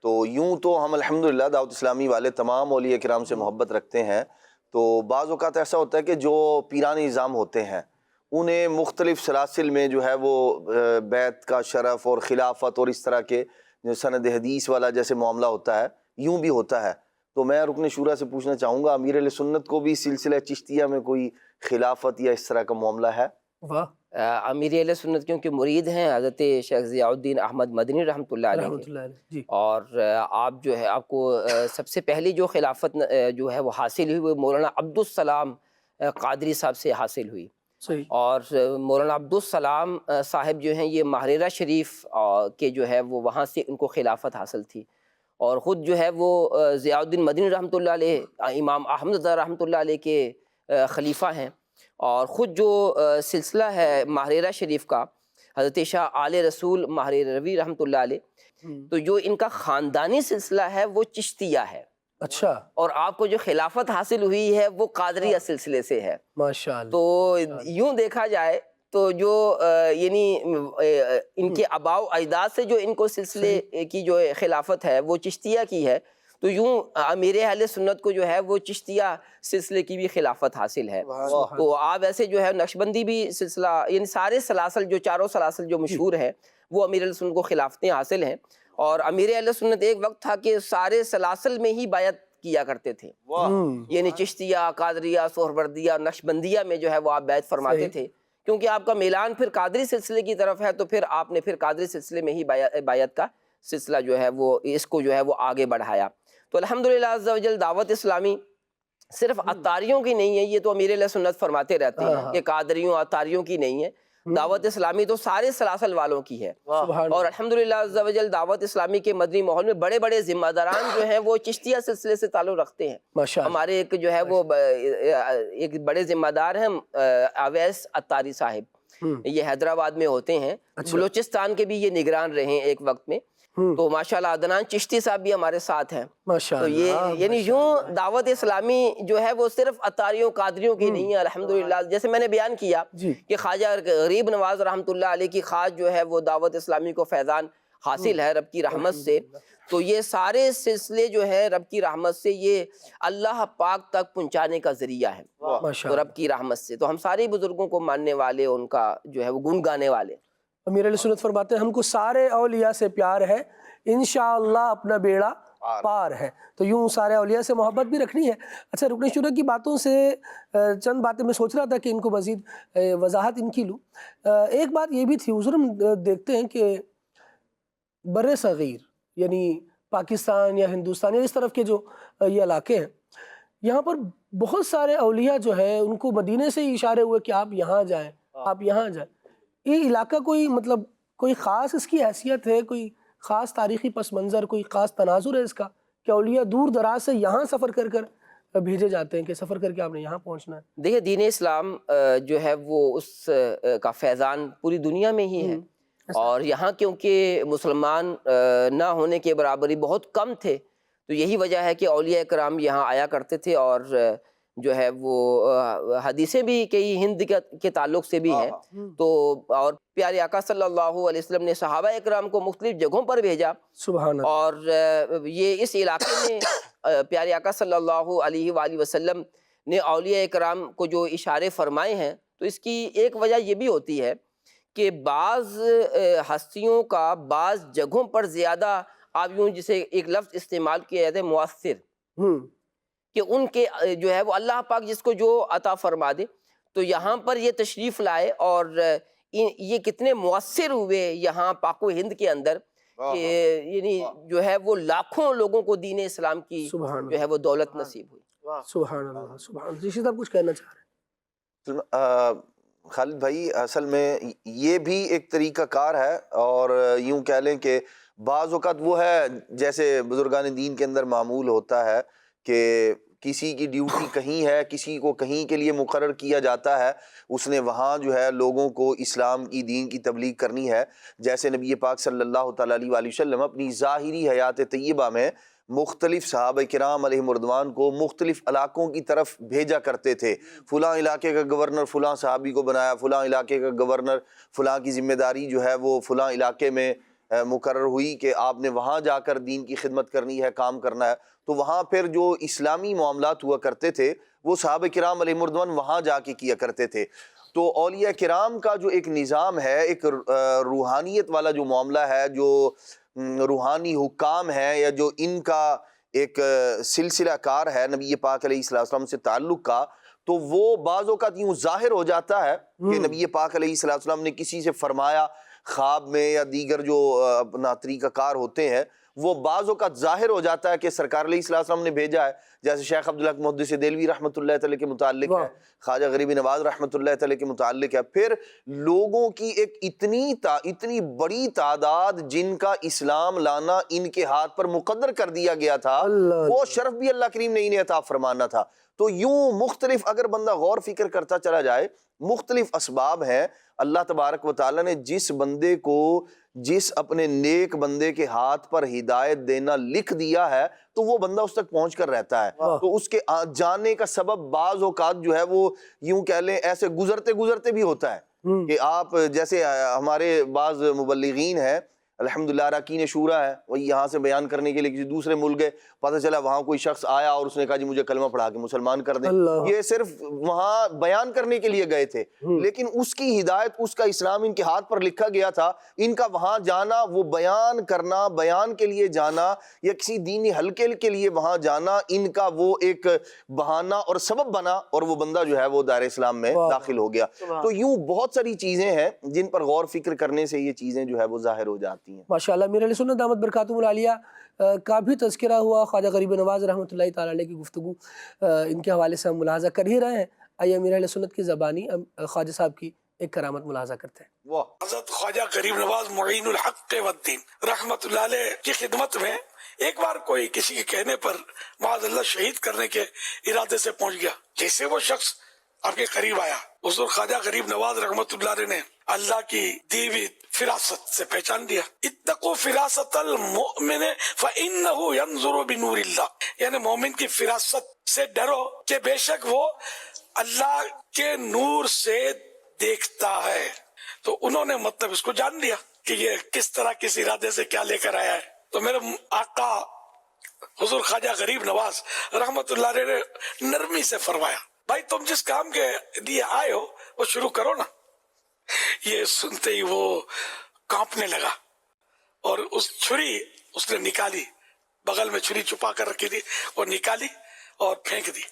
تو یوں تو ہم الحمدللہ دعوت اسلامی والے تمام اولیاء کرام سے محبت رکھتے ہیں. تو بعض اوقات ایسا ہوتا ہے کہ جو پیران نظام ہوتے ہیں انہیں مختلف سلاسل میں جو ہے وہ بیعت کا شرف اور خلافت اور اس طرح کے جو سند حدیث والا جیسے معاملہ ہوتا ہے یوں بھی ہوتا ہے. تو میں رکن شورا سے پوچھنا چاہوں گا امیر علیہ سنت کو بھی سلسلہ چشتیہ میں کوئی خلافت یا اس طرح کا معاملہ ہے؟ واہ. امیر اہل سنت کیونکہ مرید ہیں حضرت شیخ ضیاء الدین احمد مدنی رحمۃ اللہ علیہ رحمۃ اللہ علیہ. جی. اور آپ جو ہے آپ کو سب سے پہلی جو خلافت جو ہے وہ حاصل ہوئی وہ مولانا عبدالسلام قادری صاحب سے حاصل ہوئی. صحیح. اور مولانا عبدالسلام صاحب جو ہیں یہ ماہرہ شریف کے جو ہے وہ وہاں سے ان کو خلافت حاصل تھی، اور خود جو ہے وہ ضیاء الدین مدنی رحمۃ اللہ علیہ امام احمد رضا رحمۃ اللہ علیہ کے خلیفہ ہیں. اور خود جو سلسلہ ہے ماہرہ شریف کا حضرت شاہ آل رسول ماہر روی رحمۃ اللہ علیہ، تو جو ان کا خاندانی سلسلہ ہے وہ چشتیہ ہے. اچھا. اور آپ کو جو خلافت حاصل ہوئی ہے وہ قادریہ سلسلے سے ہے. ماشاءاللہ. تو یوں دیکھا جائے تو جو یعنی ان کے آباء و اجداد سے جو ان کو سلسلے کی جو خلافت ہے وہ چشتیہ کی ہے، تو یوں امیر اہل سنت کو جو ہے وہ چشتیہ سلسلے کی بھی خلافت حاصل ہے. تو آپ ایسے جو ہے نقشبندی بھی سلسلہ یعنی سارے سلاسل جو چاروں سلاسل جو مشہور ہیں وہ امیر اہل سنت کو خلافتیں حاصل ہیں. اور امیر اہل سنت ایک وقت تھا کہ سارے سلاسل میں ہی بیعت کیا کرتے تھے، یعنی چشتیہ، قادریہ، سہروردیہ، نقشبندیہ میں جو ہے وہ آپ بیعت فرماتے تھے، کیونکہ آپ کا میلان پھر قادری سلسلے کی طرف ہے، تو پھر آپ نے پھر قادری سلسلے میں ہی بیعت کا سلسلہ جو ہے وہ اس کو جو ہے وہ آگے بڑھایا. تو الحمدللہ عز و جل دعوت اسلامی صرف عطاریوں کی نہیں ہے، یہ تو امیر اہل سنت فرماتے رہتے ہیں کہ قادریوں عطاریوں کی نہیں ہے، دعوت اسلامی تو سارے سلاسل والوں کی ہے. اور الحمدللہ عز و جل دعوت اسلامی کے مدنی ماحول میں بڑے بڑے ذمہ داران جو ہیں وہ چشتیہ سلسلے سے تعلق رکھتے ہیں. ہمارے ایک جو ہے وہ ایک بڑے ذمہ دار ہیں اویس عطاری صاحب، یہ حیدرآباد میں ہوتے ہیں، بلوچستان کے بھی یہ نگران رہے ہیں ایک وقت میں. تو ماشاءاللہ عدنان چشتی صاحب بھی ہمارے ساتھ ہیں. تو یہ یعنی یوں دعوت اسلامی جو ہے وہ صرف عطاریوں قادریوں کی نہیں ہے. الحمدللہ جیسے میں نے بیان کیا کہ خواجہ غریب نواز رحمۃ اللہ علیہ کی خاص جو ہے وہ دعوت اسلامی کو فیضان حاصل ہے رب کی رحمت سے. تو یہ سارے سلسلے جو ہے رب کی رحمت سے یہ اللہ پاک تک پہنچانے کا ذریعہ ہے، تو رب کی رحمت سے. تو ہم سارے بزرگوں کو ماننے والے، ان کا جو ہے وہ گن گانے والے. امیر علیہ سنت فرماتے ہیں ہم کو سارے اولیاء سے پیار ہے، انشاءاللہ اپنا بیڑا پار ہے. تو یوں سارے اولیاء سے محبت بھی رکھنی ہے. اچھا، رکن شورا کی باتوں سے چند باتیں میں سوچ رہا تھا کہ ان کو مزید وضاحت ان کی لوں. ایک بات یہ بھی تھی حضور، ہم دیکھتے ہیں کہ بر صغیر یعنی پاکستان یا ہندوستان یا اس طرف کے جو یہ علاقے ہیں، یہاں پر بہت سارے اولیاء جو ہے ان کو مدینے سے ہی اشارے ہوئے کہ آپ یہاں جائیں، آپ یہاں جائیں. یہ علاقہ کوئی مطلب کوئی خاص اس کی حیثیت ہے، کوئی خاص تاریخی پس منظر، کوئی خاص تناظر ہے اس کا کہ اولیاء دور دراز سے یہاں سفر کر کر بھیجے جاتے ہیں کہ سفر کر کے آپ نے یہاں پہنچنا ہے؟ دیکھیے، دین اسلام جو ہے وہ اس کا فیضان پوری دنیا میں ہی ہے، اور یہاں کیونکہ مسلمان نہ ہونے کے برابری بہت کم تھے، تو یہی وجہ ہے کہ اولیاء کرام یہاں آیا کرتے تھے. اور جو ہے وہ حدیثیں بھی کئی ہند کے تعلق سے بھی ہیں. تو اور پیارے آقا صلی اللہ علیہ وسلم نے صحابہ اکرام کو مختلف جگہوں پر بھیجا، سبحان اللہ. اور یہ اس علاقے میں پیارے آقا صلی اللہ علیہ وآلہ وسلم نے اولیاء اکرام کو جو اشارے فرمائے ہیں، تو اس کی ایک وجہ یہ بھی ہوتی ہے کہ بعض ہستیوں کا بعض جگہوں پر زیادہ، آپ یوں جسے ایک لفظ استعمال کیا جاتا ہے مؤثر، کہ ان کے جو ہے وہ اللہ پاک جس کو جو عطا فرما دے. تو یہاں پر یہ تشریف لائے اور یہ کتنے مؤثر ہوئے یہاں پاک و ہند کے اندر کہ یعنی جو ہے وہ لاکھوں لوگوں کو دین اسلام کی جو ہے وہ دولت نصیب ہوئی. سبحان اللہ، سبحان اللہ. جیسے صاحب کچھ کہنا چاہ رہے ہیں. خالد بھائی، اصل میں یہ بھی ایک طریقہ کار ہے، اور یوں کہہ لیں کہ بعض اوقات وہ ہے جیسے بزرگان دین کے اندر معمول ہوتا ہے کہ کسی کی ڈیوٹی کہیں ہے، کسی کو کہیں کے لیے مقرر کیا جاتا ہے، اس نے وہاں جو ہے لوگوں کو اسلام کی دین کی تبلیغ کرنی ہے. جیسے نبی پاک صلی اللہ تعالیٰ علیہ وآلہ وسلم اپنی ظاہری حیات طیبہ میں مختلف صحابہ کرام علیہم رضوان کو مختلف علاقوں کی طرف بھیجا کرتے تھے. فلاں علاقے کا گورنر فلاں صحابی کو بنایا، فلاں علاقے کا گورنر فلاں کی ذمہ داری جو ہے وہ فلاں علاقے میں مقرر ہوئی کہ آپ نے وہاں جا کر دین کی خدمت کرنی ہے، کام کرنا ہے. تو وہاں پھر جو اسلامی معاملات ہوا کرتے تھے وہ صحابہ کرام علیہم رضوان وہاں جا کے کیا کرتے تھے. تو اولیاء کرام کا جو ایک نظام ہے، ایک روحانیت والا جو معاملہ ہے، جو روحانی حکام ہے، یا جو ان کا ایک سلسلہ کار ہے نبی پاک علیہ السلام سے تعلق کا، تو وہ بعض اوقات یوں ظاہر ہو جاتا ہے کہ نبی پاک علیہ السلام نے کسی سے فرمایا خواب میں، یا دیگر جو اپنا طریقہ کار ہوتے ہیں وہ بعض اوقات ظاہر ہو جاتا ہے کہ سرکار علیہ السلام نے بھیجا ہے. جیسے شیخ عبدالحق محدث دہلوی رحمۃ اللہ تعالی کے متعلق ہے، خواجہ غریب نواز رحمۃ اللہ تعالی کے متعلق ہے. پھر لوگوں کی ایک اتنی بڑی تعداد جن کا اسلام لانا ان کے ہاتھ پر مقدر کر دیا گیا تھا، وہ شرف بھی اللہ کریم نے انہیں عطا فرمانا تھا. تو یوں مختلف اگر بندہ غور فکر کرتا چلا جائے، مختلف اسباب ہیں. اللہ تبارک و تعالیٰ نے جس بندے کو جس اپنے نیک بندے کے ہاتھ پر ہدایت دینا لکھ دیا ہے تو وہ بندہ اس تک پہنچ کر رہتا ہے. تو اس کے جانے کا سبب بعض اوقات جو ہے وہ یوں کہہ لیں ایسے گزرتے گزرتے بھی ہوتا ہے کہ آپ جیسے ہمارے بعض مبلغین ہیں الحمدللہ اراکین شورا ہے، وہی یہاں سے بیان کرنے کے لیے کسی دوسرے ملک گئے، پتہ چلا وہاں کوئی شخص آیا اور اس نے کہا جی مجھے کلمہ پڑھا کے مسلمان کر دیں. یہ صرف وہاں بیان کرنے کے لیے گئے تھے، لیکن اس کی ہدایت، اس کا اسلام ان کے ہاتھ پر لکھا گیا تھا. ان کا وہاں جانا، وہ بیان کرنا، بیان کے لیے جانا یا کسی دینی حلقے کے لیے وہاں جانا، ان کا وہ ایک بہانہ اور سبب بنا اور وہ بندہ جو ہے وہ دار اسلام میں داخل ہو گیا. تو یوں بہت ساری چیزیں ہیں جن پر غور فکر کرنے سے یہ چیزیں جو ہے وہ ظاہر ہو جاتی. ماشاءاللہ. امیر علیہ سنت دامت برکاتہم العالیہ کا بھی تذکرہ ہوا، خواجہ غریب نواز رحمۃ اللہ تعالی علیہ کی گفتگو ان کے حوالے سے ہم ملاحظہ کر ہی رہے ہیں. آئیے امیر علیہ سنت کی زبانی خواجہ صاحب کی ایک کرامت ملاحظہ کرتے ہیں. حضرت خواجہ غریب نواز معین الحق والدین رحمۃ اللہ علیہ کی خدمت میں ایک بار کوئی کسی کے کہنے پر معاذ اللہ شہید کرنے کے ارادے سے پہنچ گیا. جیسے وہ شخص آپ کے قریب آیا، حضور خواجہ غریب نواز رحمۃ اللہ علیہ نے اللہ کی دی ہوئی فراست سے پہچان دیا. اتقوا فراست المؤمن فإنه ينظر بنور اللہ، یعنی مومن کی فراست سے ڈرو کہ بے شک وہ اللہ کے نور سے دیکھتا ہے. تو انہوں نے مطلب اس کو جان لیا کہ یہ کس طرح کس ارادے سے کیا لے کر آیا ہے. تو میرے آقا حضور خواجہ غریب نواز رحمت اللہ علیہ نے نرمی سے فرمایا، بھائی تم جس کام کے لیے آئے ہو وہ شروع کرو نا. یہ سنتے ہی وہ کانپنے لگا اور اس چھری اس نے نکالی، بغل میں چھری چھپا کر رکھی تھی، وہ نکالی اور پھینک دی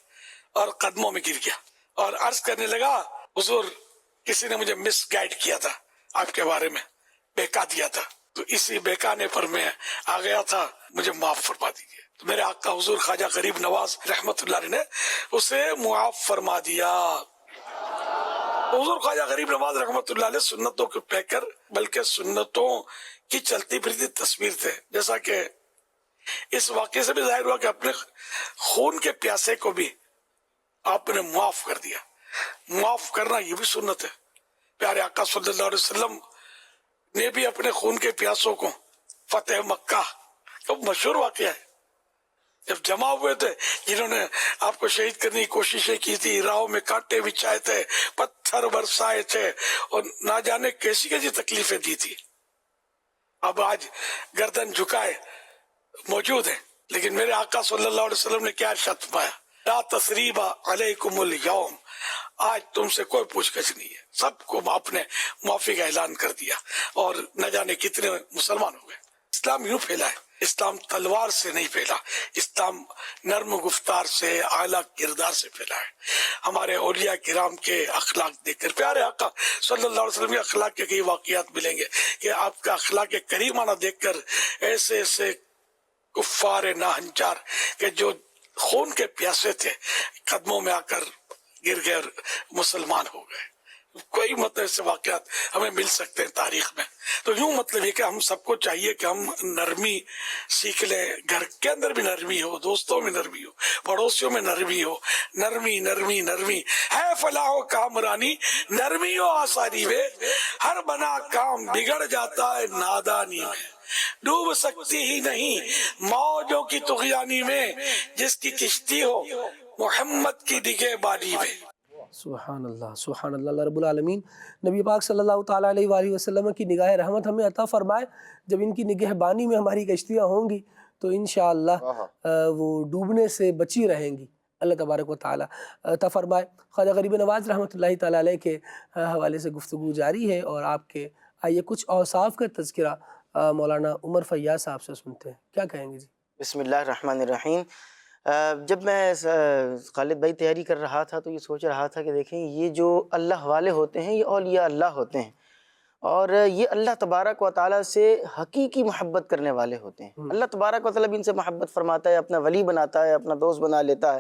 اور قدموں میں گر گیا اور عرض کرنے لگا حضور کسی نے مجھے مس گائیڈ کیا تھا، آپ کے بارے میں بہکا دیا تھا، تو اسی بہکانے پر میں آ گیا تھا، مجھے معاف فرما دیجیے۔ تو میرے آقا حضور خواجہ غریب نواز رحمت اللہ علیہ نے اسے معاف فرما دیا۔ حضور خواجہ غریب نواز رحمت اللہ علیہ سنتوں کے پیکر بلکہ سنتوں کی چلتی پھرتی تصویر تھے، جیسا کہ اس واقعے سے بھی ظاہر ہوا کہ اپنے خون کے پیاسے کو بھی آپ نے معاف کر دیا۔ معاف کرنا یہ بھی سنت ہے۔ پیارے آقا صلی اللہ علیہ وسلم نے بھی اپنے خون کے پیاسوں کو فتح مکہ کا مشہور واقعہ ہے، جب جمع ہوئے تھے جنہوں نے آپ کو شہید کرنے کی کوششیں کی تھی، راہوں میں کانٹے بچھائے تھے، پتھر برسائے تھے اور نہ جانے کیسی کیسی تکلیفیں دی تھی، اب آج گردن جھکائے موجود ہیں، لیکن میرے آقا صلی اللہ علیہ وسلم نے کیا ارشاد فرمایا؟ لا تثریب علیکم اليوم، آج تم سے کوئی پوچھ گچھ نہیں ہے، سب کو آپ نے معافی کا اعلان کر دیا اور نہ جانے کتنے مسلمان ہو گئے۔ اسلام یوں پھیلا ہے، اسلام تلوار سے نہیں پھیلا، اسلام نرم گفتار سے، اعلیٰ کردار سے پھیلا ہے۔ ہمارے اولیاء کرام کے اخلاق دیکھ کر پیارے آقا صلی اللہ علیہ وسلم کے اخلاق کے کئی واقعات ملیں گے کہ آپ کا اخلاق کریمانہ دیکھ کر ایسے ایسے کفار ناہنجار کہ جو خون کے پیاسے تھے قدموں میں آ کر گر گئے اور مسلمان ہو گئے۔ کوئی مطلب ایسے واقعات ہمیں مل سکتے ہیں تاریخ میں۔ تو یوں مطلب یہ کہ ہم سب کو چاہیے کہ ہم نرمی سیکھ لیں، گھر کے اندر بھی نرمی ہو، دوستوں میں نرمی ہو، پڑوسیوں میں نرمی ہو، نرمی نرمی نرمی ہے فلاح و کامرانی، نرمی و آسانی میں ہر بنا کام بگڑ جاتا ہے نادانی میں، ڈوب سکتی ہی نہیں موجوں کی طغیانی میں، جس کی کشتی ہو محمد کی نگہ بانی میں۔ سبحان اللہ سبحان اللہ۔ اللہ رب العالمین نبی پاک صلی اللہ تعالیٰ علیہ وآلہ وسلم کی نگاہ رحمت ہمیں عطا فرمائے۔ جب ان کی نگہبانی میں ہماری کشتیاں ہوں گی تو انشاءاللہ وہ ڈوبنے سے بچی رہیں گی، اللہ تبارک و تعالیٰ عطا فرمائے۔ خواجہ غریب نواز رحمۃ اللہ تعالیٰ علیہ کے حوالے سے گفتگو جاری ہے اور آپ کے آئیے کچھ اوصاف کا تذکرہ مولانا عمر فیاض صاحب سے سنتے ہیں، کیا کہیں گے جی؟ بسم اللہ الرحمن الرحیم۔ جب میں خالد بھائی تیاری کر رہا تھا تو یہ سوچ رہا تھا کہ دیکھیں یہ جو اللہ والے ہوتے ہیں یہ اولیاء اللہ ہوتے ہیں، اور یہ اللہ تبارک و تعالیٰ سے حقیقی محبت کرنے والے ہوتے ہیں۔ اللہ تبارک و تعالیٰ بھی ان سے محبت فرماتا ہے، اپنا ولی بناتا ہے، اپنا دوست بنا لیتا ہے۔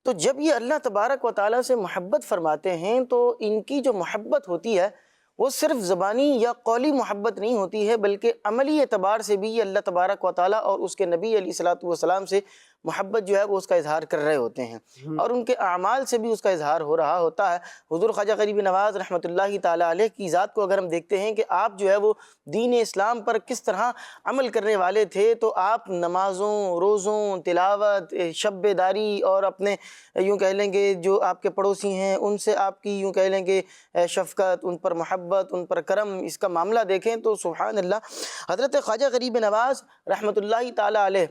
تو جب یہ اللہ تبارک و تعالیٰ سے محبت فرماتے ہیں تو ان کی جو محبت ہوتی ہے وہ صرف زبانی یا قولی محبت نہیں ہوتی ہے، بلکہ عملی اعتبار سے بھی یہ اللہ تبارک و تعالیٰ اور اس کے نبی علیہ الصلوۃ والسلام سے محبت جو ہے وہ اس کا اظہار کر رہے ہوتے ہیں، اور ان کے اعمال سے بھی اس کا اظہار ہو رہا ہوتا ہے۔ حضور خواجہ غریب نواز رحمۃ اللہ تعالیٰ علیہ کی ذات کو اگر ہم دیکھتے ہیں کہ آپ جو ہے وہ دین اسلام پر کس طرح عمل کرنے والے تھے، تو آپ نمازوں، روزوں، تلاوت، شب بیداری اور اپنے یوں کہہ لیں گے جو آپ کے پڑوسی ہیں ان سے آپ کی یوں کہہ لیں گے شفقت، ان پر محبت، ان پر کرم، اس کا معاملہ دیکھیں تو سبحان اللہ۔ حضرت خواجہ غریب نواز رحمۃ اللہ تعالیٰ علیہ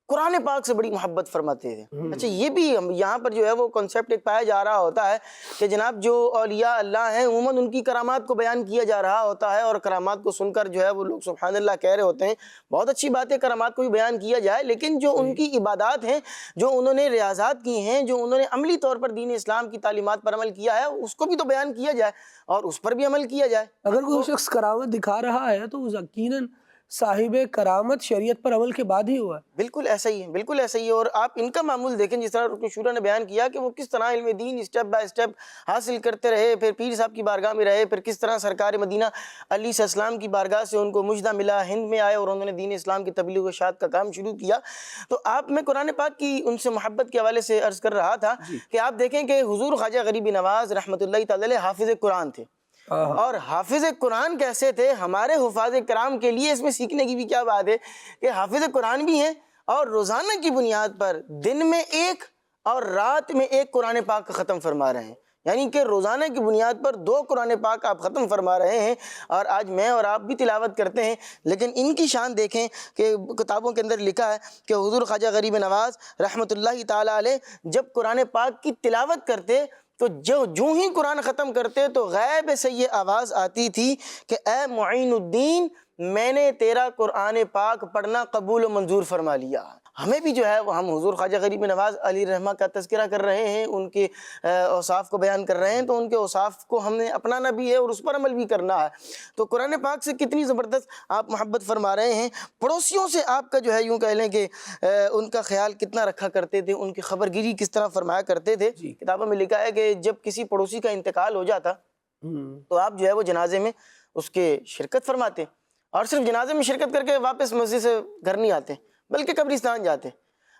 قرآن پاک سے بڑی محبت فرماتے تھے۔ اچھا یہ بھی یہاں پر جو ہے وہ کنسیپٹ ایک پایا جا رہا ہوتا ہے کہ جناب جو اولیاء اللہ ہیں عموماً ان کی کرامات کو بیان کیا جا رہا ہوتا ہے، اور کرامات کو سن کر جو ہے وہ لوگ سبحان اللہ کہہ رہے ہوتے ہیں۔ بہت اچھی بات ہے کرامات کو بھی بیان کیا جائے، لیکن جو ان کی عبادات ہیں، جو انہوں نے ریاضات کی ہیں، جو انہوں نے عملی طور پر دین اسلام کی تعلیمات پر عمل کیا ہے، اس کو بھی تو بیان کیا جائے اور اس پر بھی عمل کیا جائے۔ اگر کوئی شخص کرامت دکھا رہا ہے تو یقیناً صاحب کرامت شریعت پر عمل کے بعد ہی ہوا ہے۔ بالکل ایسا ہی ہے، بالکل ایسا ہی ہے۔ اور آپ ان کا معمول دیکھیں، جس طرح رکن شورا نے بیان کیا کہ وہ کس طرح علم دین اسٹیپ بائی اسٹیپ حاصل کرتے رہے، پھر پیر صاحب کی بارگاہ میں رہے، پھر کس طرح سرکار مدینہ علیہ السلام کی بارگاہ سے ان کو مجدہ ملا، ہند میں آئے اور انہوں نے دین اسلام کی تبلیغ و اشاعت کا کام شروع کیا۔ تو آپ میں قرآن پاک کی ان سے محبت کے حوالے سے عرض کر رہا تھا کہ آپ دیکھیں کہ حضور خواجہ غریب نواز رحمۃ اللہ تعالی علیہ حافظ قرآن تھے، اور حافظ قرآن کیسے تھے؟ ہمارے حفاظ کرام کے لیے اس میں سیکھنے کی بھی کیا بات ہے کہ حافظ قرآن بھی ہیں اور روزانہ کی بنیاد پر دن میں ایک اور رات میں ایک قرآن پاک ختم فرما رہے ہیں، یعنی کہ روزانہ کی بنیاد پر 2 قرآن پاک آپ ختم فرما رہے ہیں، اور آج میں اور آپ بھی تلاوت کرتے ہیں۔ لیکن ان کی شان دیکھیں کہ کتابوں کے اندر لکھا ہے کہ حضور خواجہ غریب نواز رحمۃ اللہ تعالیٰ علیہ جب قرآن پاک کی تلاوت کرتے تو جو ہی قرآن ختم کرتے تو غیب سے یہ آواز آتی تھی کہ اے معین الدین، میں نے تیرا قرآن پاک پڑھنا قبول و منظور فرما لیا۔ ہمیں بھی جو ہے وہ ہم حضور خواجہ غریب نواز علیہ رحمہ کا تذکرہ کر رہے ہیں، ان کے اوصاف کو بیان کر رہے ہیں، تو ان کے اوصاف کو ہم نے اپنانا بھی ہے اور اس پر عمل بھی کرنا ہے۔ تو قرآن پاک سے کتنی زبردست آپ محبت فرما رہے ہیں، پڑوسیوں سے آپ کا جو ہے یوں کہہ لیں کہ ان کا خیال کتنا رکھا کرتے تھے، ان کی خبر گیری کس طرح فرمایا کرتے تھے۔ کتابوں میں لکھا ہے کہ جب کسی پڑوسی کا انتقال ہو جاتا تو آپ جو ہے وہ جنازے میں اس کے شرکت فرماتے، اور صرف جنازے میں شرکت کر کے واپس مسجد سے گھر نہیں آتے بلکہ قبرستان جاتے۔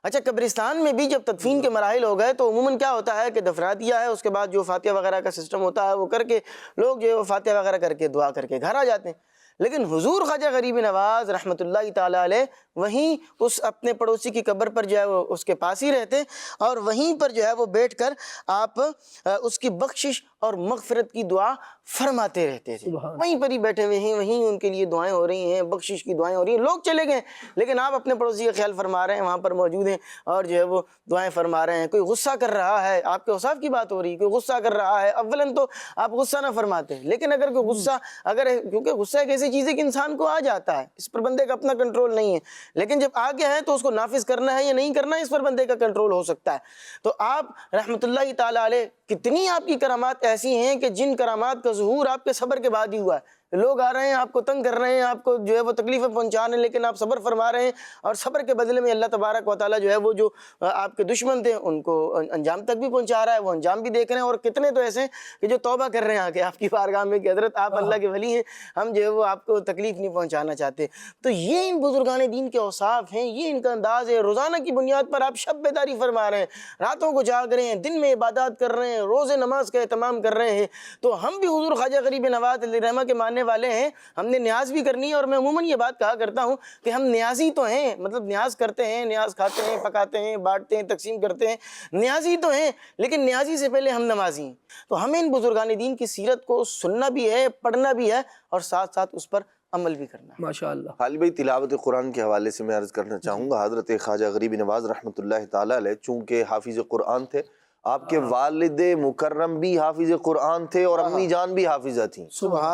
اچھا، قبرستان میں بھی جب تدفین کے مراحل ہو گئے تو عموماً کیا ہوتا ہے کہ دفنا دیا ہے، اس کے بعد جو فاتحہ وغیرہ کا سسٹم ہوتا ہے وہ کر کے لوگ جو ہے وہ فاتحہ وغیرہ کر کے دعا کر کے گھر آ جاتے ہیں۔ لیکن حضور خواجہ غریب نواز رحمۃ اللہ تعالیٰ علیہ وہیں اس اپنے پڑوسی کی قبر پر جو ہے وہ اس کے پاس ہی رہتے، اور وہیں پر جو ہے وہ بیٹھ کر آپ اس کی بخشش اور مغفرت کی دعا فرماتے رہتے تھے۔ وہیں پر ہی بیٹھے ہوئے ہیں، وہیں ان کے لیے دعائیں ہو رہی ہیں، بخشش کی دعائیں ہو رہی ہیں۔ لوگ چلے گئے لیکن آپ اپنے پڑوسی کا خیال فرما رہے ہیں، وہاں پر موجود ہیں اور جو ہے وہ دعائیں فرما رہے ہیں۔ کوئی غصہ کر رہا ہے، آپ کے اوصاف کی بات ہو رہی ہے، کوئی غصہ کر رہا ہے، اولاً تو آپ غصہ نہ فرماتے، لیکن اگر کوئی غصہ کیونکہ غصہ ایک ایسی چیز ہے کہ انسان کو آ جاتا ہے، اس پر بندے کا اپنا کنٹرول نہیں ہے، لیکن جب آ گیا ہے تو اس کو نافذ کرنا ہے یا نہیں کرنا ہے، اس پر بندے کا کنٹرول ہو سکتا ہے۔ تو آپ رحمۃ اللہ تعالیٰ علیہ کتنی آپ کی کرامات ایسی ہیں کہ جن کرامات کا ظہور آپ کے صبر کے بعد ہی ہوا ہے۔ لوگ آ رہے ہیں، آپ کو تنگ کر رہے ہیں، آپ کو جو ہے وہ تکلیفیں پہنچا رہے ہیں، لیکن آپ صبر فرما رہے ہیں، اور صبر کے بدلے میں اللہ تبارک و تعالیٰ جو ہے وہ جو آپ کے دشمن تھے ان کو انجام تک بھی پہنچا رہا ہے، وہ انجام بھی دیکھ رہے ہیں، اور کتنے تو ایسے ہیں کہ جو توبہ کر رہے ہیں آگے آپ کی بارگاہ میں کہ حضرت آپ اللہ کے ولی ہیں، ہم جو ہے وہ آپ کو تکلیف نہیں پہنچانا چاہتے۔ تو یہ ان بزرگان دین کے اوصاف ہیں، یہ ان کا انداز ہے۔ روزانہ کی بنیاد پر آپ شب بیداری فرما رہے ہیں، راتوں کو جاگ رہے ہیں، دن میں عبادات کر رہے ہیں، روزے نماز کا اہتمام کر رہے ہیں۔ تو ہم بھی حضور خواجہ غریب نواز علیہ رحمہ کے ماننے والے ہیں، ہم نے نیاز بھی کرنی ہے، اور میں عموماً یہ بات کہا کرتا ہوں کہ ہم نیازی تو ہیں، مطلب نیاز کرتے ہیں، نیاز کھاتے ہیں، پکاتے ہیں، بانٹتے ہیں، تقسیم کرتے ہیں، نیازی تو ہیں، لیکن نیازی سے پہلے ہم نمازی ہیں۔ تو ہمیں ان بزرگان دین کی سیرت کو سننا بھی ہے، پڑھنا بھی ہے، اور ساتھ ساتھ اس پر عمل بھی کرنا ہے۔ ماشاءاللہ۔ خالد بھائی، تلاوت قرآن کے حوالے سے میں عرض کرنا چاہوں گا، حضرت خواجہ غریب نواز رحمۃ اللہ تعالیٰ علیہ چونکہ حافظ قرآن تھے، آپ کے والد مکرم بھی حافظ قرآن تھے اور امی جان بھی حافظہ تھیں۔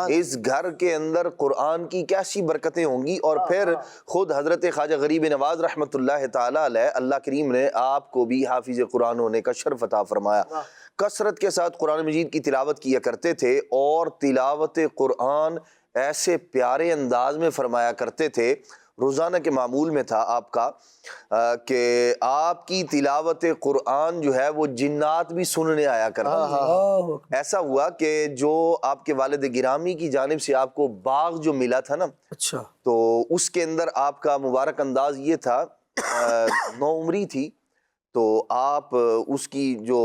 اس گھر کے اندر قرآن کی کیسی برکتیں ہوں گی، اور پھر خود حضرت خواجہ غریب نواز رحمۃ اللہ تعالیٰ علیہ، اللہ کریم نے آپ کو بھی حافظ قرآن ہونے کا شرف عطا فرمایا۔ کثرت کے ساتھ قرآن مجید کی تلاوت کیا کرتے تھے، اور تلاوت قرآن ایسے پیارے انداز میں فرمایا کرتے تھے۔ روزانہ کے معمول میں تھا آپ کا کہ آپ کی تلاوت قرآن جو ہے وہ جنات بھی سننے آیا کرتے تھے۔ ایسا ہوا کہ جو آپ کے والد گرامی کی جانب سے آپ کو باغ جو ملا تھا نا، اچھا، تو اس کے اندر آپ کا مبارک انداز یہ تھا، نو عمری تھی تو آپ اس کی جو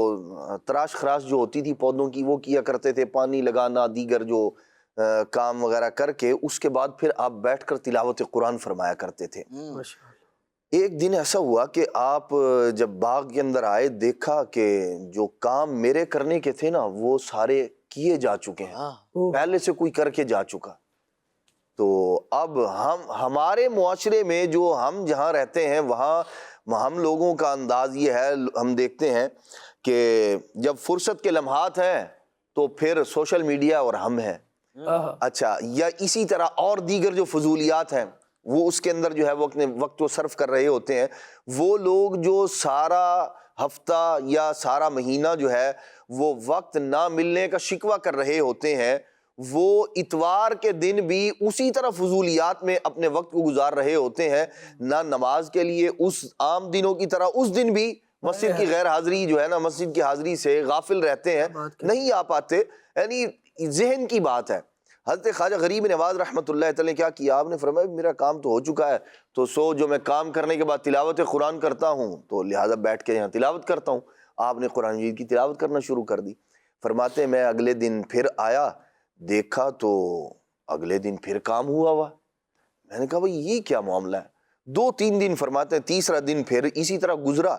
تراش خراش جو ہوتی تھی پودوں کی وہ کیا کرتے تھے، پانی لگانا، دیگر جو کام وغیرہ کر کے اس کے بعد پھر آپ بیٹھ کر تلاوت قرآن فرمایا کرتے تھے۔ ایک دن ایسا ہوا کہ آپ جب باغ کے اندر آئے، دیکھا کہ جو کام میرے کرنے کے تھے نا وہ سارے کیے جا چکے ہیں، پہلے سے کوئی کر کے جا چکا۔ تو اب ہمارے معاشرے میں جو ہم جہاں رہتے ہیں وہاں ہم لوگوں کا انداز یہ ہے، ہم دیکھتے ہیں کہ جب فرصت کے لمحات ہیں تو پھر سوشل میڈیا اور ہم ہیں، اچھا، یا اسی طرح اور دیگر جو فضولیات ہیں وہ اس کے اندر جو ہے وہ اپنے وقت کو صرف کر رہے ہوتے ہیں۔ وہ لوگ جو سارا ہفتہ یا سارا مہینہ جو ہے وہ وقت نہ ملنے کا شکوہ کر رہے ہوتے ہیں، وہ اتوار کے دن بھی اسی طرح فضولیات میں اپنے وقت کو گزار رہے ہوتے ہیں، نہ نماز کے لیے اس عام دنوں کی طرح اس دن بھی مسجد کی غیر حاضری جو ہے نا، مسجد کی حاضری سے غافل رہتے ہیں، نہیں آ پاتے۔ یعنی ذہن کی بات ہے۔ حضرت خواجہ غریب نواز رحمۃ اللہ تعالیٰ نے کیا کیا، آپ نے فرمایا میرا کام تو ہو چکا ہے، تو جو میں کام کرنے کے بعد تلاوت قرآن کرتا ہوں تو لہٰذا بیٹھ کے یہاں تلاوت کرتا ہوں۔ آپ نے قرآن مجید کی تلاوت کرنا شروع کر دی۔ فرماتے میں اگلے دن پھر آیا، دیکھا تو اگلے دن پھر کام ہوا۔ میں نے کہا بھائی یہ کیا معاملہ ہے؟ 2-3 دن فرماتے ہیں، تیسرا دن پھر اسی طرح گزرا۔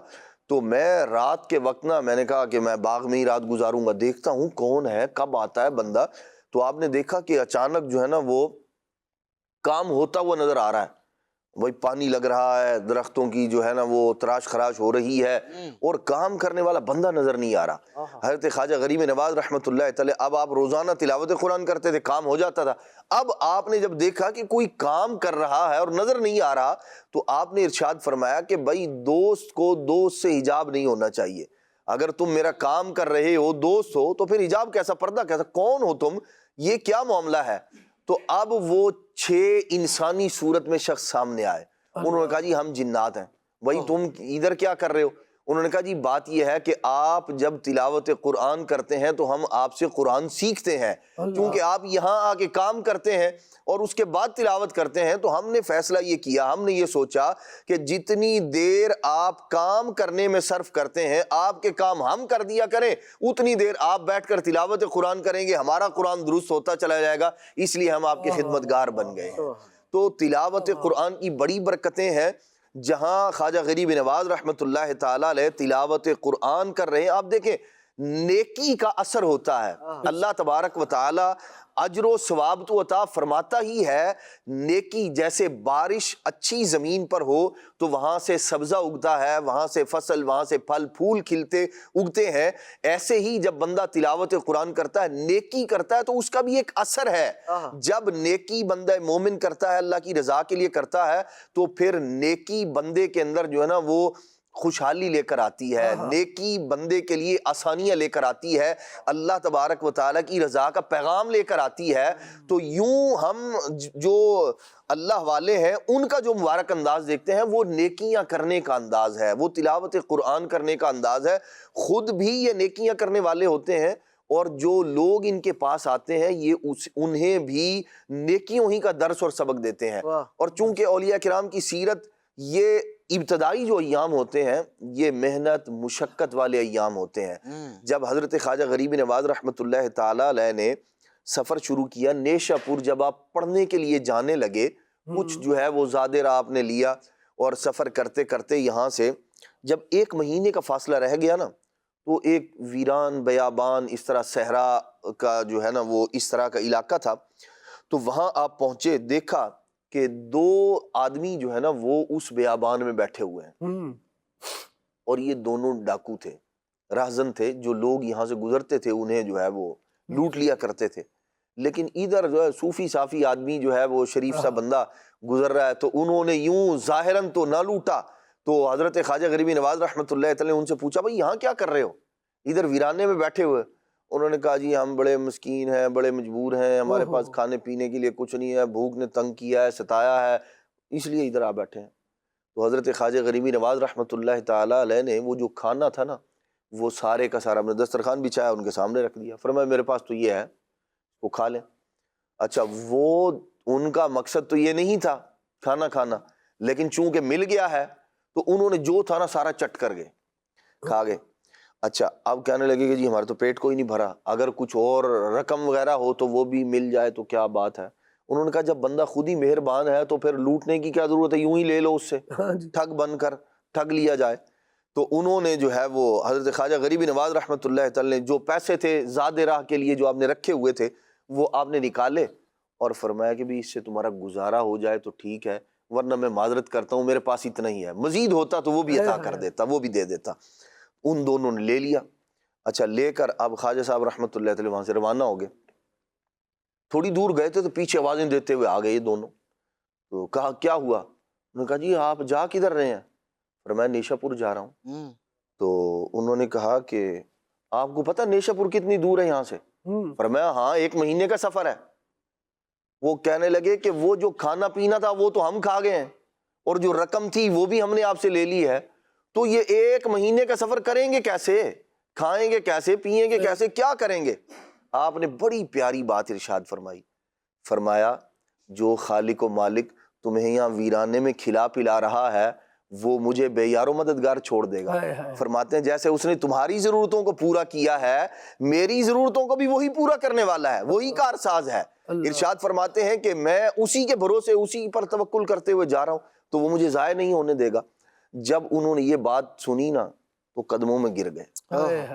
تو میں رات کے وقت نا، میں نے کہا کہ میں باغ میں ہی رات گزاروں گا، دیکھتا ہوں کون ہے، کب آتا ہے بندہ۔ تو آپ نے دیکھا کہ اچانک جو ہے نا وہ کام ہوتا ہوا نظر آ رہا ہے۔ وہی پانی لگ رہا ہے، درختوں کی جو ہے نا وہ تراش خراش ہو رہی ہے، اور کام کرنے والا بندہ نظر نہیں آ رہا۔ حضرت خواجہ غریب نواز رحمۃ اللہ تعالی، اب آپ روزانہ تلاوت قرآن کرتے تھے، کام ہو جاتا تھا، اب آپ نے جب دیکھا کہ کوئی کام کر رہا ہے اور نظر نہیں آ رہا، تو آپ نے ارشاد فرمایا کہ بھائی دوست کو دوست سے حجاب نہیں ہونا چاہیے۔ اگر تم میرا کام کر رہے ہو، دوست ہو، تو پھر حجاب کیسا، پردہ کیسا، کون ہو تم، یہ کیا معاملہ ہے؟ تو اب وہ 6 انسانی صورت میں شخص سامنے آئے، انہوں نے کہا جی ہم جنات ہیں۔ بھائی تم ادھر کیا کر رہے ہو؟ انہوں نے کہا جی بات یہ ہے کہ آپ جب تلاوت قرآن کرتے ہیں تو ہم آپ سے قرآن سیکھتے ہیں، کیونکہ آپ یہاں آ کے کام کرتے ہیں اور اس کے بعد تلاوت کرتے ہیں، تو ہم نے فیصلہ یہ کیا، ہم نے یہ سوچا کہ جتنی دیر آپ کام کرنے میں صرف کرتے ہیں، آپ کے کام ہم کر دیا کریں، اتنی دیر آپ بیٹھ کر تلاوت قرآن کریں گے، ہمارا قرآن درست ہوتا چلا جائے گا، اس لیے ہم آپ کے خدمتگار بن گئے ہیں۔ تو تلاوت قرآن کی بڑی برکتیں ہیں۔ جہاں خواجہ غریب نواز رحمۃ اللہ تعالیٰ علیہ تلاوت قرآن کر رہے ہیں، آپ دیکھیں نیکی کا اثر ہوتا ہے، اللہ تبارک و تعالیٰ اجر و ثواب تو عطا فرماتا ہی ہے۔ نیکی جیسے بارش اچھی زمین پر ہو تو وہاں سے سبزہ اگتا ہے، وہاں سے فصل، وہاں سے پھل پھول کھلتے اگتے ہیں، ایسے ہی جب بندہ تلاوت قرآن کرتا ہے، نیکی کرتا ہے، تو اس کا بھی ایک اثر ہے۔ جب نیکی بندہ مومن کرتا ہے، اللہ کی رضا کے لیے کرتا ہے، تو پھر نیکی بندے کے اندر جو ہے نا وہ خوشحالی لے کر آتی ہے، نیکی بندے کے لیے آسانیاں لے کر آتی ہے، اللہ تبارک و تعالیٰ کی رضا کا پیغام لے کر آتی ہے۔ تو یوں ہم جو اللہ والے ہیں ان کا جو مبارک انداز دیکھتے ہیں، وہ نیکیاں کرنے کا انداز ہے، وہ تلاوت قرآن کرنے کا انداز ہے، خود بھی یہ نیکیاں کرنے والے ہوتے ہیں، اور جو لوگ ان کے پاس آتے ہیں یہ انہیں بھی نیکیوں ہی کا درس اور سبق دیتے ہیں۔ اور چونکہ اولیاء کرام کی سیرت، یہ ابتدائی جو ایام ہوتے ہیں یہ محنت مشقت والے ایام ہوتے ہیں۔ جب حضرت خواجہ غریب نواز رحمۃ اللہ تعالیٰ علیہ نے سفر شروع کیا نیشا پور، جب آپ پڑھنے کے لیے جانے لگے، کچھ جو ہے وہ زادے راہ آپ نے لیا، اور سفر کرتے کرتے یہاں سے جب 1 مہینے کا فاصلہ رہ گیا نا، تو ایک ویران بیابان اس طرح صحرا کا جو ہے نا وہ اس طرح کا علاقہ تھا، تو وہاں آپ پہنچے، دیکھا کہ 2 آدمی جو ہے نا وہ اس بیابان میں بیٹھے ہوئے ہیں، اور یہ دونوں ڈاکو تھے، راہزن تھے، جو لوگ یہاں سے گزرتے تھے انہیں جو ہے وہ لوٹ لیا کرتے تھے۔ لیکن ادھر جو ہے صوفی صافی آدمی جو ہے وہ شریف سا بندہ گزر رہا ہے، تو انہوں نے یوں ظاہراً تو نہ لوٹا۔ تو حضرت خواجہ غریب نواز رحمۃ اللہ تعالی نے ان سے پوچھا بھائی یہاں کیا کر رہے ہو، ادھر ویرانے میں بیٹھے ہوئے؟ انہوں نے کہا جی ہم بڑے مسکین ہیں، بڑے مجبور ہیں، ہمارے پاس کھانے پینے کے لیے کچھ نہیں ہے، بھوک نے تنگ کیا ہے، ستایا ہے، اس لیے ادھر آ بیٹھے ہیں۔ تو حضرت خواجہ غریب نواز رحمۃ اللہ تعالیٰ علیہ نے وہ جو کھانا تھا نا، وہ سارے کا سارا اپنے دسترخوان بچھایا، ان کے سامنے رکھ دیا، فرمایا میرے پاس تو یہ ہے، وہ کھا لیں۔ اچھا، وہ ان کا مقصد تو یہ نہیں تھا کھانا کھانا، لیکن چونکہ مل گیا ہے تو انہوں نے جو تھا نا سارا چٹ کر گئے، کھا گئے۔ اچھا، اب کہنے لگے کہ جی ہمارا تو پیٹ کوئی نہیں بھرا، اگر کچھ اور رقم وغیرہ ہو تو وہ بھی مل جائے تو کیا بات ہے۔ انہوں نے کہا جب بندہ خود ہی مہربان ہے تو پھر لوٹنے کی کیا ضرورت ہے، یوں ہی لے لو اس سے، ٹھگ بن کر ٹھگ لیا جائے۔ تو انہوں نے جو ہے وہ حضرت خواجہ غریب نواز رحمۃ اللہ تعالی نے جو پیسے تھے زاد راہ کے لیے جو آپ نے رکھے ہوئے تھے، وہ آپ نے نکالے اور فرمایا کہ بھی اس سے تمہارا گزارا ہو جائے تو ٹھیک ہے، ورنہ میں معذرت کرتا ہوں، میرے پاس اتنا ہی ہے، مزید ہوتا تو وہ بھی عطا کر دیتا، وہ بھی دے دیتا۔ ان دونوں نے لے لیا۔ اچھا، لے کر اب خواجہ صاحب رحمۃ اللہ تعالی وہاں سے روانہ ہو گئے۔ تھوڑی دور گئے تھے تو پیچھے آوازیں دیتے ہوئے آ گئے یہ دونوں۔ تو کہا کیا ہوا؟ انہوں نے کہا جی آپ جا کدھر رہے ہیں؟ فرمایا نیشا پور جا رہا ہوں۔ تو انہوں نے کہا کہ آپ کو پتہ نیشا پور کتنی دور ہے یہاں سے؟ فرمایا ہاں 1 مہینے کا سفر ہے۔ وہ کہنے لگے کہ وہ جو کھانا پینا تھا وہ تو ہم کھا گئے ہیں، اور جو رقم تھی وہ بھی ہم نے آپ سے لے لی ہے، تو یہ 1 مہینے کا سفر کریں گے کیسے، کھائیں گے کیسے، پیئیں گے کیسے، کیا کریں گے؟ آپ نے بڑی پیاری بات ارشاد فرمائی، فرمایا جو خالق و مالک تمہیں یہاں ویرانے میں کھلا پلا رہا ہے وہ مجھے بے یار و مددگار چھوڑ دے گا۔ فرماتے ہیں جیسے اس نے تمہاری ضرورتوں کو پورا کیا ہے، میری ضرورتوں کو بھی وہی پورا کرنے والا ہے، وہی کارساز ہے۔ ارشاد فرماتے ہیں کہ میں اسی کے بھروسے اسی پر توکل کرتے ہوئے جا رہا ہوں تو وہ مجھے ضائع نہیں ہونے دے گا۔ جب انہوں نے یہ بات سنی نا تو قدموں میں گر گئے،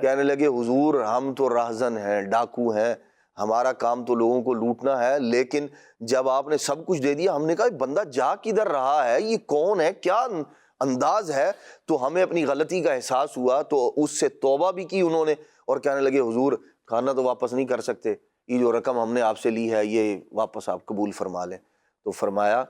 کہنے لگے حضور ہم تو راہزن ہیں، ڈاکو ہیں، ہمارا کام تو لوگوں کو لوٹنا ہے، لیکن جب آپ نے سب کچھ دے دیا، ہم نے کہا بندہ جا کدھر رہا ہے، یہ کون ہے، کیا انداز ہے، تو ہمیں اپنی غلطی کا احساس ہوا، تو اس سے توبہ بھی کی انہوں نے، اور کہنے لگے حضور کھانا تو واپس نہیں کر سکتے، یہ جو رقم ہم نے آپ سے لی ہے یہ واپس آپ قبول فرما لیں۔ تو فرمایا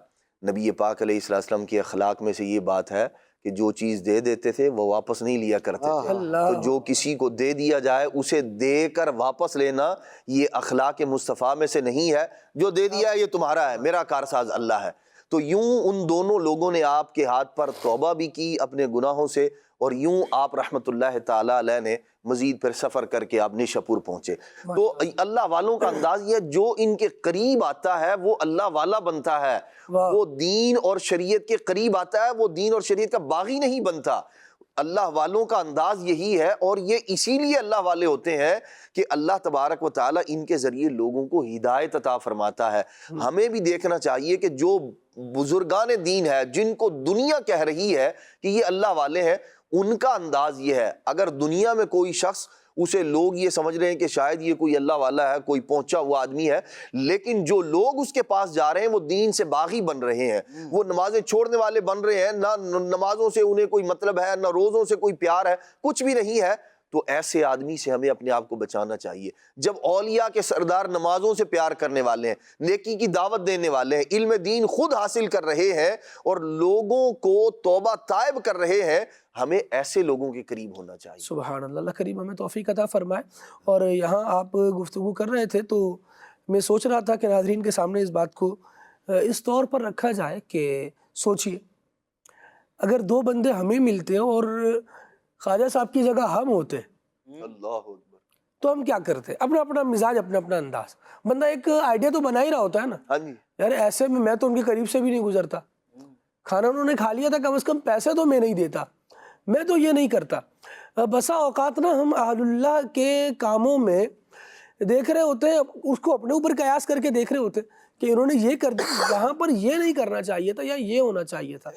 نبی پاک علیہ السلام کے اخلاق میں سے یہ بات ہے کہ جو چیز دے دیتے تھے وہ واپس نہیں لیا کرتے تھے، تو جو کسی کو دے دیا جائے اسے دے کر واپس لینا یہ اخلاق مصطفیٰ میں سے نہیں ہے، جو دے دیا ہے یہ تمہارا ہے، میرا کارساز اللہ ہے۔ تو یوں ان دونوں لوگوں نے آپ کے ہاتھ پر توبہ بھی کی اپنے گناہوں سے، اور یوں آپ رحمت اللہ تعالی علیہ نے مزید پھر سفر کر کے آپ نشاپور پہنچے۔ تو اللہ والوں کا انداز یہ ہے، جو ان کے قریب آتا ہے وہ اللہ والا بنتا ہے، وہ دین اور شریعت کے قریب آتا ہے وہ دین اور شریعت کا باغی نہیں بنتا۔ اللہ والوں کا انداز یہی ہے، اور یہ اسی لیے اللہ والے ہوتے ہیں کہ اللہ تبارک و تعالیٰ ان کے ذریعے لوگوں کو ہدایت عطا فرماتا ہے۔ ہمیں بھی دیکھنا چاہیے کہ جو بزرگان دین ہے، جن کو دنیا کہہ رہی ہے کہ یہ اللہ والے ہیں، ان کا انداز یہ ہے۔ اگر دنیا میں کوئی شخص اسے لوگ یہ سمجھ رہے ہیں کہ شاید یہ کوئی اللہ والا ہے، کوئی پہنچا ہوا آدمی ہے، لیکن جو لوگ اس کے پاس جا رہے ہیں وہ دین سے باغی بن رہے ہیں، وہ نمازیں چھوڑنے والے بن رہے ہیں، نہ نمازوں سے انہیں کوئی مطلب ہے، نہ روزوں سے کوئی پیار ہے، کچھ بھی نہیں ہے۔ تو ایسے آدمی سے ہمیں اپنے آپ کو بچانا چاہیے۔ جب اولیاء کے سردار نمازوں سے پیار کرنے والے ہیں، نیکی کی دعوت دینے والے ہیں، علم دین خود حاصل کر رہے ہیں اور لوگوں کو توبہ طائب کر رہے ہیں، ہمیں ایسے لوگوں کے قریب ہونا چاہیے۔ سبحان اللہ، اللہ کریم ہمیں توفیق عطا فرمائے۔ اور یہاں آپ گفتگو کر رہے تھے تو میں سوچ رہا تھا کہ ناظرین کے سامنے اس بات کو اس طور پر رکھا جائے کہ سوچئے اگر دو بندے ہمیں ملتے اور خواجہ صاحب کی جگہ ہم ہوتے اللہ اکبر، تو ہم کیا کرتے؟ اپنا اپنا مزاج، اپنا اپنا انداز، بندہ ایک آئیڈیا تو بنا ہی رہا ہوتا ہے نا، ہاں جی، یار ایسے میں تو ان کے قریب سے بھی نہیں گزرتا، کھانا انہوں نے کھا لیا تھا، کم از کم پیسے تو میں نہیں دیتا، میں تو یہ نہیں کرتا۔ بسا اوقات نا ہم اہل اللہ کے کاموں میں دیکھ رہے ہوتے ہیں، اس کو اپنے اوپر قیاس کر کے دیکھ رہے ہوتے ہیں کہ انہوں نے یہ کر دیا، یہاں پر یہ نہیں کرنا چاہیے تھا، یا یہ ہونا چاہیے تھا،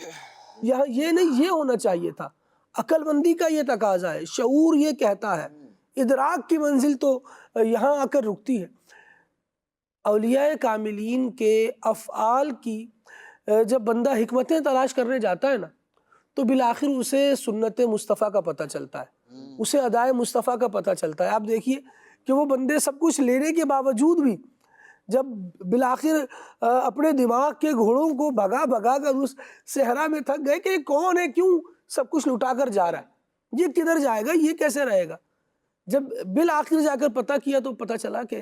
یہاں یہ نہیں، یہ ہونا چاہیے تھا۔ عقل مندی کا یہ تقاضا ہے، شعور یہ کہتا ہے، ادراک کی منزل تو یہاں آ کر رکتی ہے۔ اولیاء کاملین کے افعال کی جب بندہ حکمتیں تلاش کرنے جاتا ہے نا، تو بالآخر اسے سنت مصطفیٰ کا پتہ چلتا ہے، اسے ادائے مصطفیٰ کا پتہ چلتا ہے۔ آپ دیکھیے کہ وہ بندے سب کچھ لینے کے باوجود بھی جب بالآخر اپنے دماغ کے گھوڑوں کو بھگا بھگا کر اس صحرا میں تھک گئے کہ یہ کون ہے، کیوں سب کچھ لٹا کر جا رہا ہے، یہ کدھر جائے گا، یہ کیسے رہے گا، جب بالآخر جا کر پتہ کیا تو پتہ چلا کہ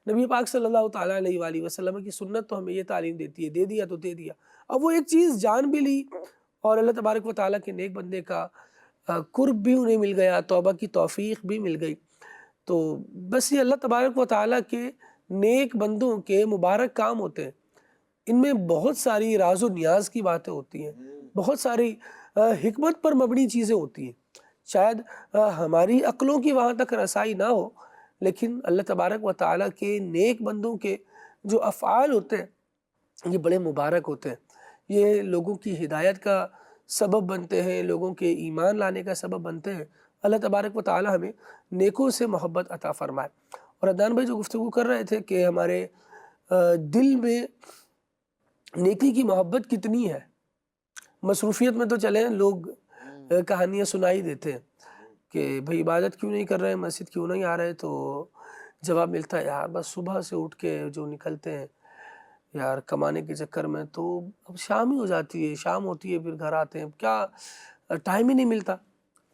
نبی پاک صلی اللہ تعالیٰ علیہ وآلہ وسلم کی سنت تو ہمیں یہ تعلیم دیتی ہے، دے دیا تو دے دیا۔ اب وہ ایک چیز جان بھی لی اور اللہ تبارک و تعالیٰ کے نیک بندے کا قرب بھی انہیں مل گیا، توبہ کی توفیق بھی مل گئی۔ تو بس یہ اللہ تبارک و تعالیٰ کے نیک بندوں کے مبارک کام ہوتے ہیں، ان میں بہت ساری راز و نیاز کی باتیں ہوتی ہیں، بہت ساری حکمت پر مبنی چیزیں ہوتی ہیں، شاید ہماری عقلوں کی وہاں تک رسائی نہ ہو، لیکن اللہ تبارک و تعالیٰ کے نیک بندوں کے جو افعال ہوتے ہیں یہ بڑے مبارک ہوتے ہیں، یہ لوگوں کی ہدایت کا سبب بنتے ہیں، لوگوں کے ایمان لانے کا سبب بنتے ہیں۔ اللہ تبارک و تعالیٰ ہمیں نیکوں سے محبت عطا فرمائے۔ اور عدنان بھائی جو گفتگو کر رہے تھے کہ ہمارے دل میں نیکی کی محبت کتنی ہے، مصروفیت میں تو چلیں لوگ کہانیاں سنائی دیتے ہیں کہ بھئی عبادت کیوں نہیں کر رہے، مسجد کیوں نہیں آ رہے، تو جواب ملتا ہے یار بس صبح سے اٹھ کے جو نکلتے ہیں یار کمانے کے چکر میں، تو اب شام ہی ہو جاتی ہے، شام ہوتی ہے پھر گھر آتے ہیں، کیا ٹائم ہی نہیں ملتا۔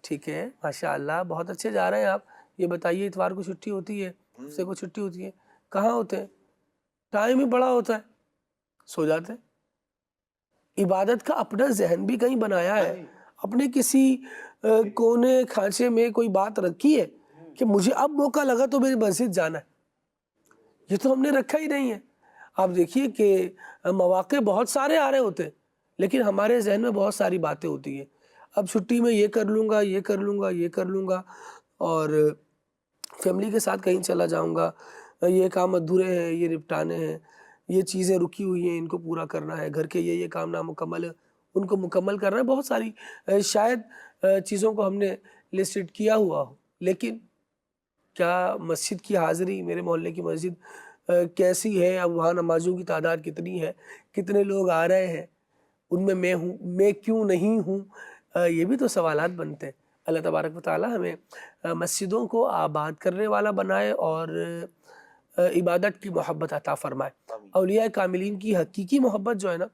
ٹھیک ہے، ماشاءاللہ بہت اچھے جا رہے ہیں آپ، یہ بتائیے اتوار کو چھٹی ہوتی ہے، ہفتے کو چھٹی ہوتی ہے، کہاں ہوتے ہیں، ٹائم ہی بڑا ہوتا ہے، سو جاتے ہیں۔ عبادت کا اپنا ذہن بھی کہیں بنایا ہے، اپنے کسی کونے کھانچے میں کوئی بات رکھی ہے کہ مجھے اب موقع لگا تو میری مسجد جانا ہے، یہ تو ہم نے رکھا ہی نہیں ہے۔ آپ دیکھیے کہ مواقع بہت سارے آ رہے ہوتے ہیں، لیکن ہمارے ذہن میں بہت ساری باتیں ہوتی ہیں، اب چھٹی میں یہ کر لوں گا، یہ کر لوں گا، یہ کر لوں گا، اور فیملی کے ساتھ کہیں چلا جاؤں گا، یہ کام ادھورے ہیں، یہ نپٹانے ہیں، یہ چیزیں رکی ہوئی ہیں، ان کو پورا کرنا ہے، گھر کے یہ کام نامکمل ہے، ان کو مکمل کرنا ہے، بہت ساری شاید چیزوں کو ہم نے لسٹڈ کیا ہوا ہو، لیکن کیا مسجد کی حاضری، میرے محلے کی مسجد کیسی ہے، اب وہاں نمازوں کی تعداد کتنی ہے، کتنے لوگ آ رہے ہیں، ان میں ہوں، میں کیوں نہیں ہوں، یہ بھی تو سوالات بنتے ہیں۔ اللہ تبارک و تعالی ہمیں مسجدوں کو آباد کرنے والا بنائے اور عبادت کی محبت عطا فرمائے۔ اولیاء کاملین کی حقیقی محبت جو ہے نا،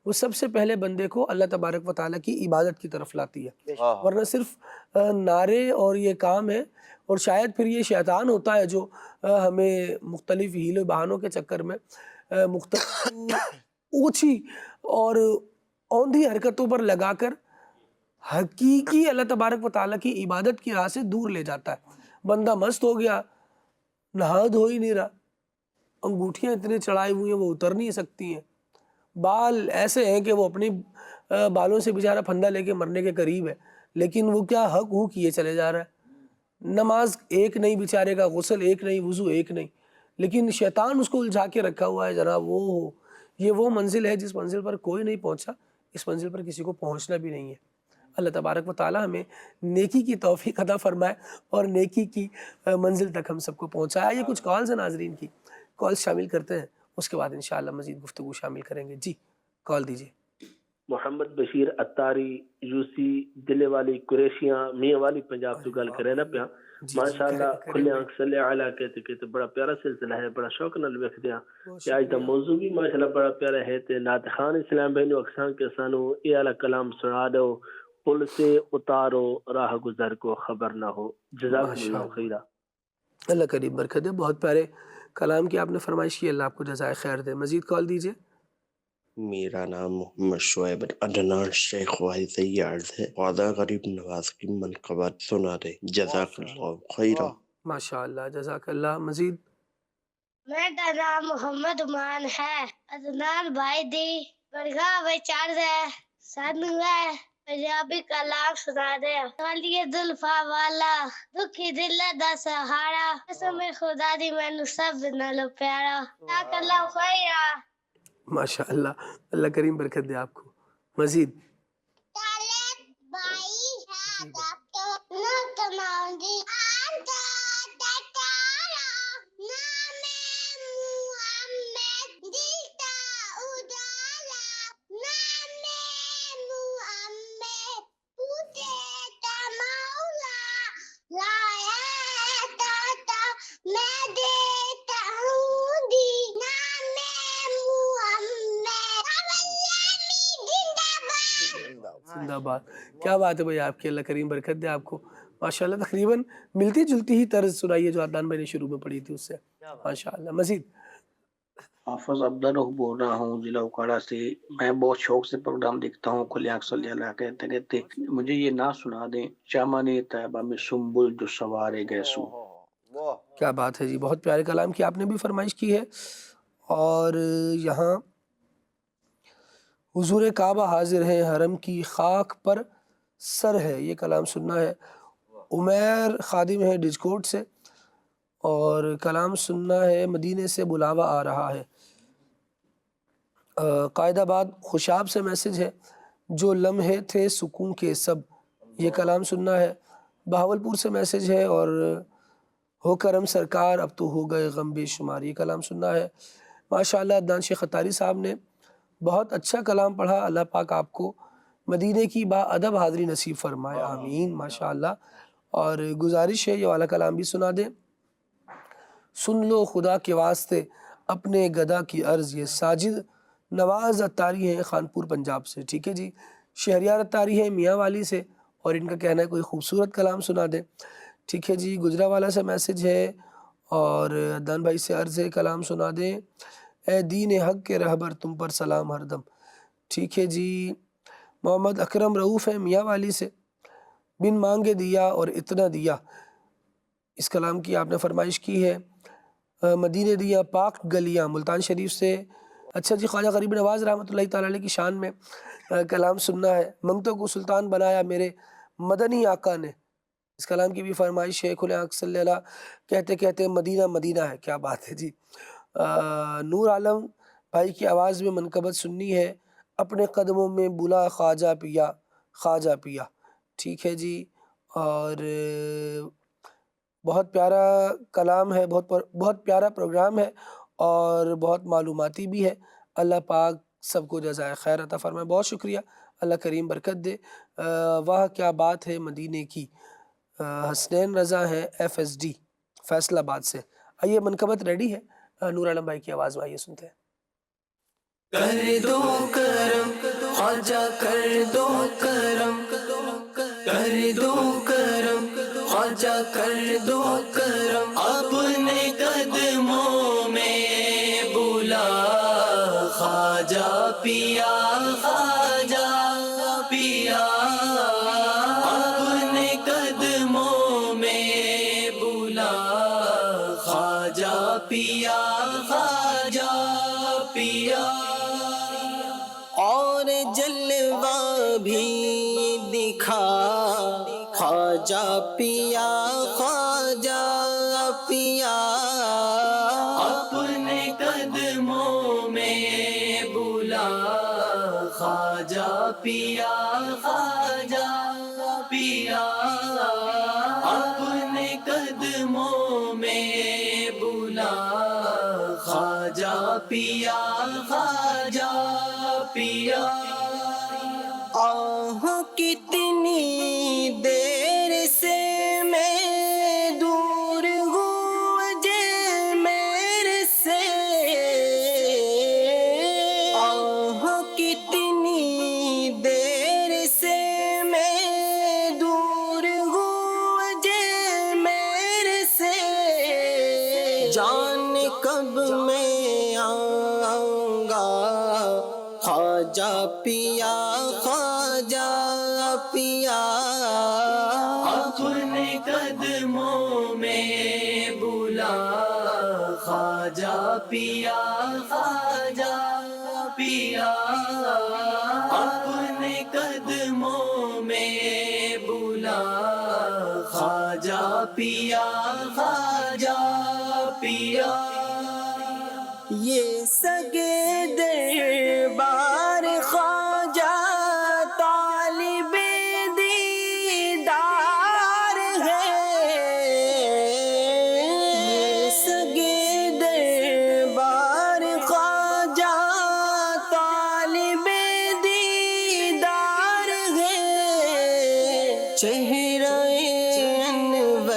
وہ سب سے پہلے بندے کو اللہ تبارک و تعالیٰ کی عبادت کی طرف لاتی ہے، ورنہ صرف نعرے اور یہ کام ہے، اور شاید پھر یہ شیطان ہوتا ہے جو ہمیں مختلف ہیل و بہانوں کے چکر میں مختلف اونچی اور اوندھی حرکتوں پر لگا کر حقیقی اللہ تبارک و تعالیٰ کی عبادت کی راہ سے دور لے جاتا ہے۔ بندہ مست ہو گیا، نہا دھو ہی نہیں رہا، انگوٹھیاں اتنے چڑھائی ہوئی ہیں وہ اتر نہیں سکتی ہیں، بال ایسے ہیں کہ وہ اپنی بالوں سے بیچارہ پھندا لے کے مرنے کے قریب ہے، لیکن وہ کیا حق ہو کیے چلے جا رہا ہے، نماز ایک نہیں بیچارے کا، غسل ایک نہیں، وضو ایک نہیں، لیکن شیطان اس کو الجھا کے رکھا ہوا ہے جناب یہ وہ منزل ہے جس منزل پر کوئی نہیں پہنچا، اس منزل پر کسی کو پہنچنا بھی نہیں ہے۔ اللہ تبارک و تعالی ہمیں نیکی کی توفیق عطا فرمائے اور نیکی کی منزل تک ہم سب کو پہنچائے۔ یہ کچھ کالز ہیں ناظرین کی، کالز شامل کرتے ہیں، اس کے بعد انشاءاللہ مزید گفتگو شامل کریں گے۔ جی کال دیجیے۔ محمد بشیر اتاری یوسی دلے والی قریشیاں میاں والی پنجاب تو گل کرے نا پیا، ماشاءاللہ کھلے آنکھ صلی علی کہتے بڑا پیارا سلسلہ ہے، بڑا شوق نال ویکھدے ہاں کہ اج دا موضوع بھی ماشاءاللہ بڑا پیارا ہے، تے نعت خان اسلام بھائی نو اکثر کے سانو یہ والا کلام سنا دو، پل سے اتارو راہ گزر کو خبر نہ ہو۔ جزاکم اللہ خیرہ۔ اللہ کریم برکت دے، بہت پیارے کلام کی آپ نے فرمائش کی، اللہ آپ کو جزائے خیر دے۔ مزید کال دیجیے۔ میرا نام محمد شعیب عدنان شیخ واحد عرض ہے، وعدہ غریب نواز کی منقبت سنا دے، جزاک اللہ خیرہ۔ ماشاءاللہ، جزاک اللہ۔ مزید؟ میرا نام محمد عمان ہے، عدنان بھائی دی برگاہ بھائی چار ہے، سانو ہے پنجابی کلام سنا دے۔ والی زلفا والا دکھی دل دا سہارا، قسم خدا دی مینوں سب نالوں پیارا، جزاک اللہ خیرہ۔ ماشاءاللہ، اللہ کریم برکت دے آپ کو۔ مزید؟ زندہ باد۔ کیا بات ہے بھائی آپ کی، اللہ کریم برکت دے آپ کو۔ ماشاءاللہ تقریباً ملتی جلتی ہی طرز سنائی ہے جو عدنان بھائی نے شروع میں پڑھی تھی اس سے، ماشاءاللہ۔ مزید؟ حافظ عبداللہ بول رہا ہوں ضلع اکاڑا سے، میں بہت شوق سے پروگرام دیکھتا ہوں، کھلے آنکھ صلی اللہ کہتے کہتے مجھے یہ نہ سنا دیں، چمن طیبہ میں سنبل جو سوارے گئے سو۔ کیا بات ہے جی، بہت پیارے کلام کی آپ نے بھی فرمائش کی ہے۔ اور یہاں حضور کعبہ حاضر ہیں، حرم کی خاک پر سر ہے، یہ کلام سننا ہے۔ عمیر خادم ہے ڈجکوٹ سے، اور کلام سننا ہے، مدینے سے بلاوا آ رہا ہے۔ قائد آباد خوشاب سے میسج ہے، جو لمحے تھے سکون کے سب، یہ کلام سننا ہے۔ بہاولپور سے میسج ہے، اور ہو کرم سرکار اب تو ہو گئے غم بے شمار، یہ کلام سننا ہے۔ ماشاءاللہ عدنان شیخ اتاری صاحب نے بہت اچھا کلام پڑھا، اللہ پاک آپ کو مدینے کی با ادب حاضری نصیب فرمائے، آمین ماشاءاللہ۔ اور گزارش ہے یہ والا کلام بھی سنا دیں۔ سن لو خدا کے واسطے اپنے گدا کی عرض، یہ ساجد نواز اتاری ہیں خانپور پنجاب سے، ٹھیک ہے جی۔ شہریار اتاری ہیں میاں والی سے، اور ان کا کہنا ہے کوئی خوبصورت کلام سنا دیں، ٹھیک ہے جی۔ گجراوالا سے میسج ہے، اور عدنان بھائی سے عرض ہے کلام سنا دیں۔ اے دین حق کے رہبر تم پر سلام ہر دم، ٹھیک ہے جی۔ محمد اکرم رؤوف ہے میاں والی سے، بن مانگے دیا اور اتنا دیا، اس کلام کی آپ نے فرمائش کی ہے۔ مدینے دیا پاک گلیاں ملتان شریف سے، اچھا جی۔ خواجہ غریب نواز رحمۃ اللہ تعالیٰ علیہ کی شان میں کلام سننا ہے۔ منگتوں کو سلطان بنایا میرے مدنی آقا نے، اس کلام کی بھی فرمائش ہے۔ کھلے آنکھ صلی اللہ کہتے کہتے مدینہ مدینہ ہے، کیا بات ہے جی۔ نور عالم بھائی کی آواز میں منقبت سننی ہے، اپنے قدموں میں بلا خواجہ پیا خواجہ پیا، ٹھیک ہے جی۔ اور بہت پیارا کلام ہے، بہت پیارا پروگرام ہے اور بہت معلوماتی بھی ہے۔ اللہ پاک سب کو جزائے خیر عطا فرمائے۔ بہت شکریہ، اللہ کریم برکت دے۔ واہ کیا بات ہے مدینے کی۔ حسنین رضا ہے FSD فیصل آباد سے۔ آئیے منقبت ریڈی ہے، نور عالم بھائی کی آواز میں، آئیے سنتے ہیں۔ کر دو کرم خواجہ، کر دو کرم، کر دو کرم خواجہ، کر دو کرم، اپنے قدموں میں بلا خواجہ پیا، خواجہ پیا، اپنے قدموں میں بلا خواجہ پیا، خواجہ پیا، اور جلوہ بھی دکھا خواجہ پیا، خواجہ پیا، اپنے قدموں میں بلا خواجہ پیا، خواجہ پیا، اپنے قدموں میں بلا خواجہ پیا، خواجہ پیا، آہ کتنی دیر سے میں دور ہوں اجے میرے سے، آہ کتنی دیر سے میں دور ہوں اجے میرے سے، جان کب میں آؤں گا خواجہ پیا، خواجہ پیا، اپنے قدموں میں بلا خواجہ پیا، خواجہ پیا، اپنے قدموں میں بلا خواجہ پیا، خواجہ پیا، یہ سگے دربار خواجہ طالب دیدار ہے، یہ سگے دربار خواجہ طالب دیدار ہے، چہرہ انور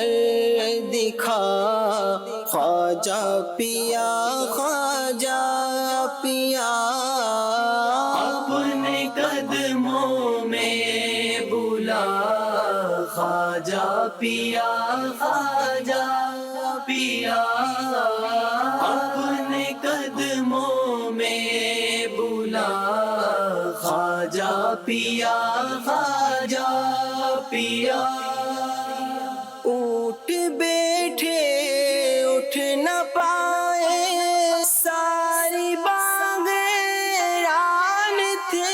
دکھا خواجہ پیا، خواجہ پیا، اپنے قدموں میں بلا خواجہ پیا، خواجہ پیا، اپنے قدموں میں بلا خواجہ پیا، خواجہ پیا، اٹھ بیٹھے اٹھ نہ پائے ساری باغ ران تھے،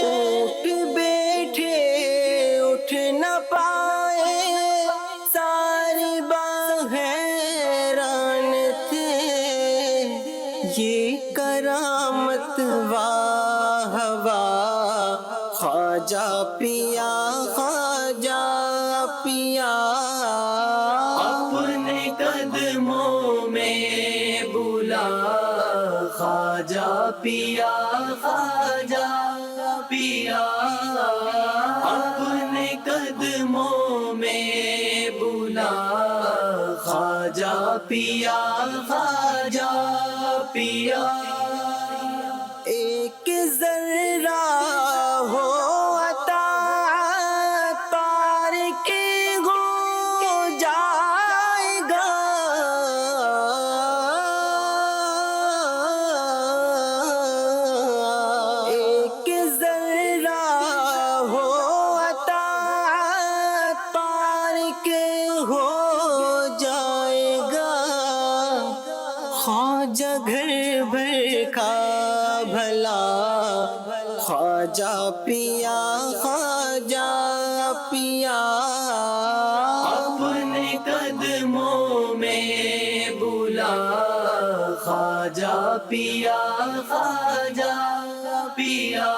اٹھ بیٹھے اٹھ نہ پائے ساری باغ ران تھے، یہ کرامت واہ واہ خواجہ پیا، خواجہ پیا، اپنے قدموں میں بلا خواجہ پیا، خواجہ پیا، اپنے قدموں میں بلا خواجہ پیا، خواجہ پیا، ایک ذرہ ہو عطا تارک ہو جائے گا، ایک ذرہ ہو عطا تارک ہو جائے گا، خواجہ گھر بھر کا بھلا خواجہ پیا، خواجہ پیا، اپنے قدموں میں بلا خواجہ پیا، خواجہ پیا،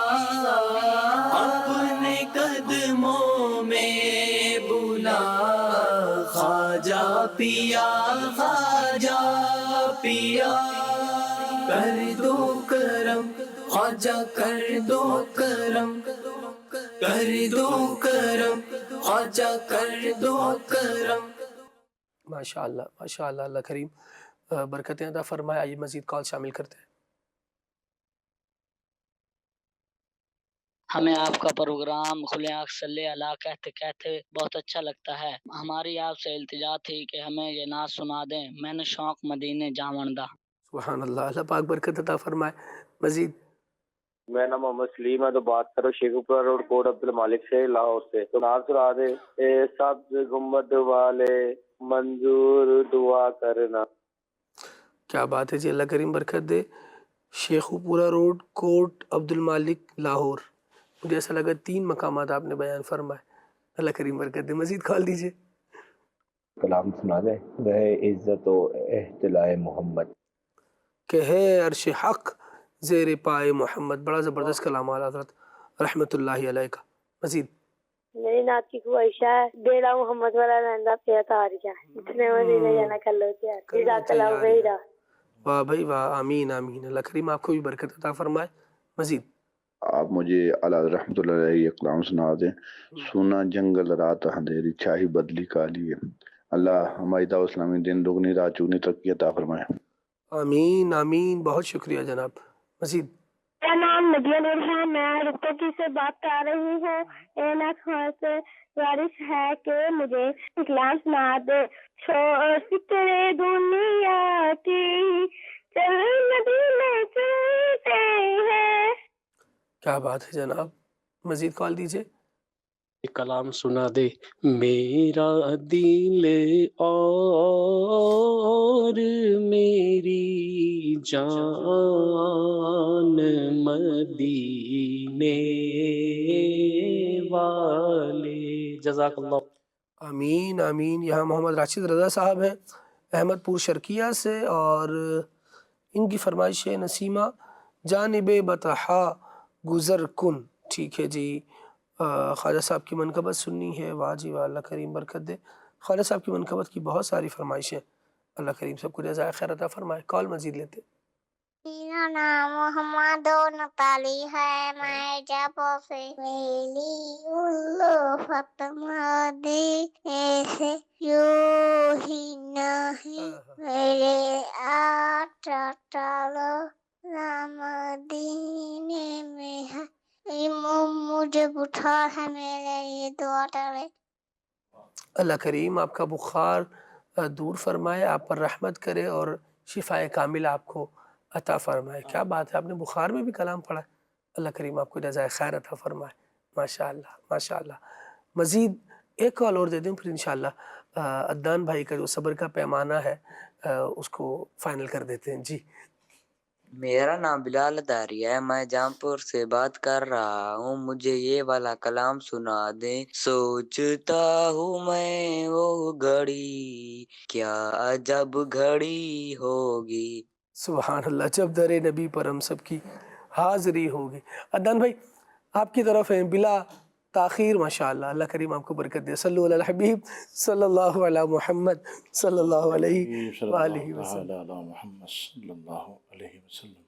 اپنے قدموں میں بلا پیا خواجہ پیا کر دو کرم خواجہ کر دو کرم کر دو کرم خواجہ کر دو کرم. ماشاء اللہ اللہ کریم برکتیں عطا فرمائے. آئیے مزید کال شامل کرتے ہیں. ہمیں آپ کا پروگرام کھلے آنکھ صلی اللہ کہتے کہتے بہت اچھا لگتا ہے. ہماری آپ سے التجا تھی کہ ہمیں یہ نعت سنا دیں. میں نے شوق مدینے جاوندہ. سبحان اللہ اللہ پاک برکت عطا فرمائے. مزید میرا نام محمد سلیم ہے. تو بات کرو شیخوپورہ روڈ کوٹ عبد المالک سے لاہور سے. تو نعت سنا دے اے سبز گنبد والے منظور دعا کرنا. کیا بات ہے جی. اللہ کریم برکت دے. شیخوپورہ روڈ کوٹ عبد المالک لاہور. مجھے ایسا لگا 3 مقامات آپ نے بیان فرمائے. اللہ کریم برکت دے. مزید کال دیجئے. کلام سنا دے رہے عزت و احتلاء محمد کہ ہے عرش حق زیر پائے محمد. بڑا زبردست کلام اعلیٰ حضرت رحمت اللہ علیہ کا. مزید میری نعت کی خواہش ہے ڈیرا محمد والا نندا پیا تاریخ جتنے مدینے جانا کر لو جزاک اللہ خیر. واہ بھائی واہ. آمین آمین. اللہ کریم آپ کو بھی برکت عطا فرمائے. مزید آپ مجھے اعلیٰ رحمۃ اللہ علیہ کلام سنا دیں. سونا جنگل رات اندھیری چھائی بدلی کالی ہے. اللہ ہماری دعوت اسلامی دین دگنی رات چگنی ترقی عطا فرمائے. آمین آمین. بہت شکریہ جناب. مزید میرا نام نبیہ نور ہے. میں رفتگی سے بات کر رہی ہوں. اینا خان سے گزارش ہے کہ مجھے کلام سنا دے. فکرے دنیا کی چل مدینے چلتے ہیں. کیا بات ہے جناب. مزید کال دیجئے. کلام سنا دے میرا دل اور میری جان مدینے والے. جزاک اللہ. آمین آمین. یہاں محمد راشد رضا صاحب ہیں احمد پور شرکیہ سے اور ان کی فرمائش ہے نسیمہ جانب بطحا گزر کن. ٹھیک ہے جی. خواجہ صاحب کی منقبت سننی ہے. واہ جی واہ. اللہ کریم برکت دے. خواجہ صاحب کی منقبت کی بہت ساری فرمائشیں. اللہ کریم سب کو جزائے خیر عطا فرمائے. کال مزید لیتے. میرا نام محمد نتالی ہے. میں جاپو سے ویلی الفت مدی ایسے یوں ہی نہیں میرے آٹالو مدینے میں ہے. مجھے بخار ہے میرے لیے دعا کرے. اللہ کریم آپ کا بخار دور فرمائے. آپ پر رحمت کرے اور شفاء کامل آپ کو عطا فرمائے. کیا بات ہے. آپ نے بخار میں بھی کلام پڑھا ہے. اللہ کریم آپ کو جزائے خیر عطا فرمائے. ماشاءاللہ ماشاءاللہ. مزید ایک کال اور دے دیں پھر انشاءاللہ عدنان بھائی کا جو صبر کا پیمانہ ہے اس کو فائنل کر دیتے ہیں. جی میرا نام بلال داری ہے. میں جامپور سے بات کر رہا ہوں. مجھے یہ والا کلام سنا دیں. سوچتا ہوں میں وہ گھڑی کیا عجب گھڑی ہوگی. سبحان اللہ. جب در نبی پر ہم سب کی حاضری ہوگی. عدنان بھائی آپ کی طرف ہیں بلا تاخیر. ماشاءاللہ اللہ کریم آپ کو برکت دے. صلو علی الحبیب صلی اللہ علی محمد صلی اللہ علیہ وآلہ وسلم. محمد صلی اللہ علیہ وسلم.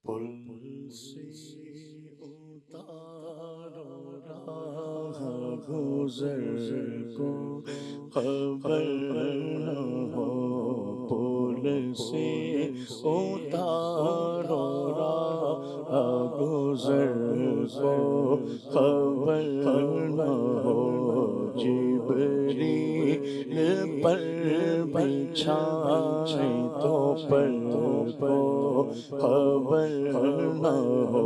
پل سے اتارو راہ گزر کو خبر نہ ہو. پل سے اتارو راہ گزر کو خبر نہ ہو. جبریل پر بچھائے تو پر کو خبر نہ ہو.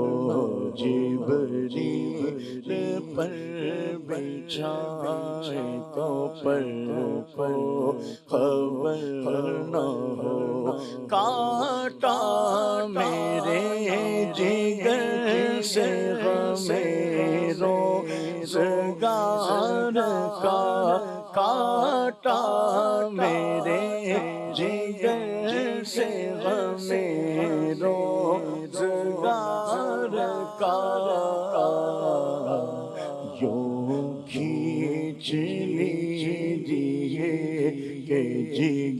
جبریل پر بچھائے تو پر کو خبر نہ ہو. کاٹا میرے جگر سے غمیرو روزگار کا کاٹا میرے جگر سے غمیرو روزگار کا. یوں کھینچ لیجیے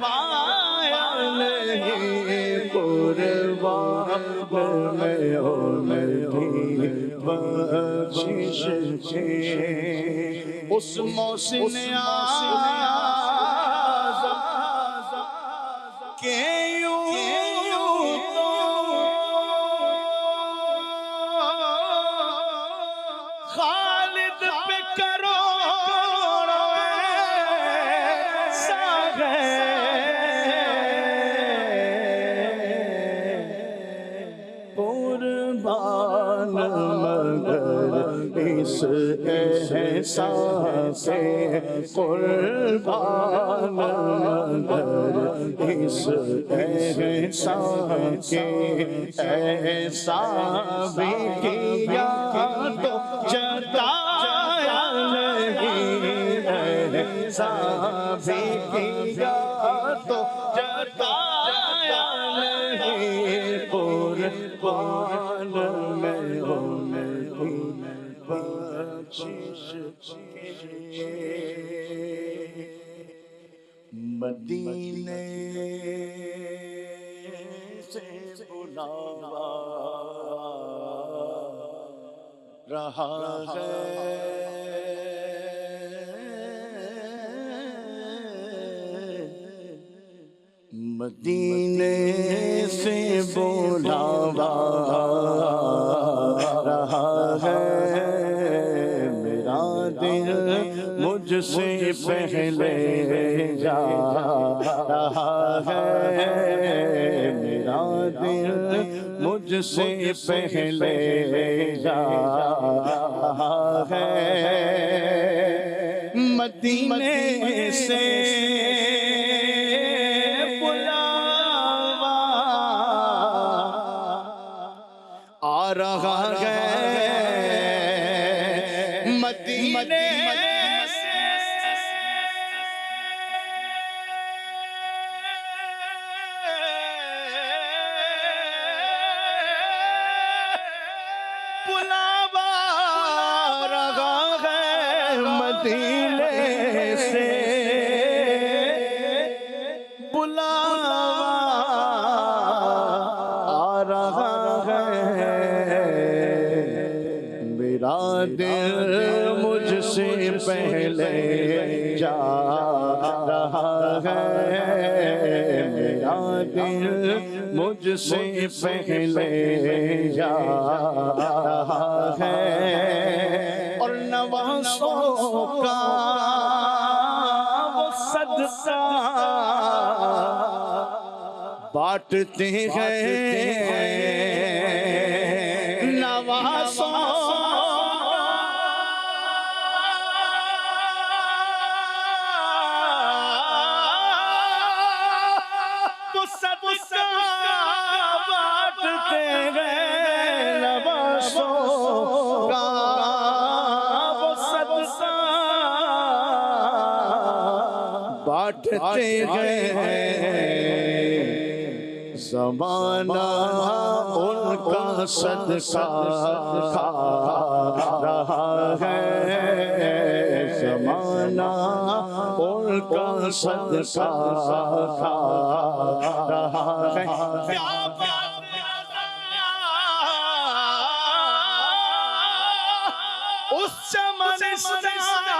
پایا نہیں قربان میں ان کی بخشش سے اس محسن اعظم کے یوں تو خالد پہ کروڑوں ایسا ہے قربان مگر اس احسان سے قربان مگر اس احسان کے احسان بھی کیا تو جتایا نہیں احسان بھی کیا تو جتایا نہیں قربان میں ان کی بخشش مدینے سے بلاوا رہا ہے مدینے سے بلاوا رہا ہے میرا دل مجھ سے پہلے جا رہا ہے میرا دل مجھ سے پہلے جا رہا ہے مدینے سے بلاوا آ رہا ہے مدینے بلاوا رہا ہے مدینے سے بلاوا آ رہا ہے میرا دل مجھ سے پہلے جا رہا ہے میرا دل مجھ سے پہلے جا رہا ہے اور نوازوں کا وہ صدقہ بانٹتے ہیں نوازوں وہ صدقہ بانٹتے ہیں نوازوں کا وہ صدقہ بانٹتے ہیں زمانہ ان کا صدقہ کھا رہا ہے زمانہ ان کا صدقہ کھا رہا ہے اس چمنستان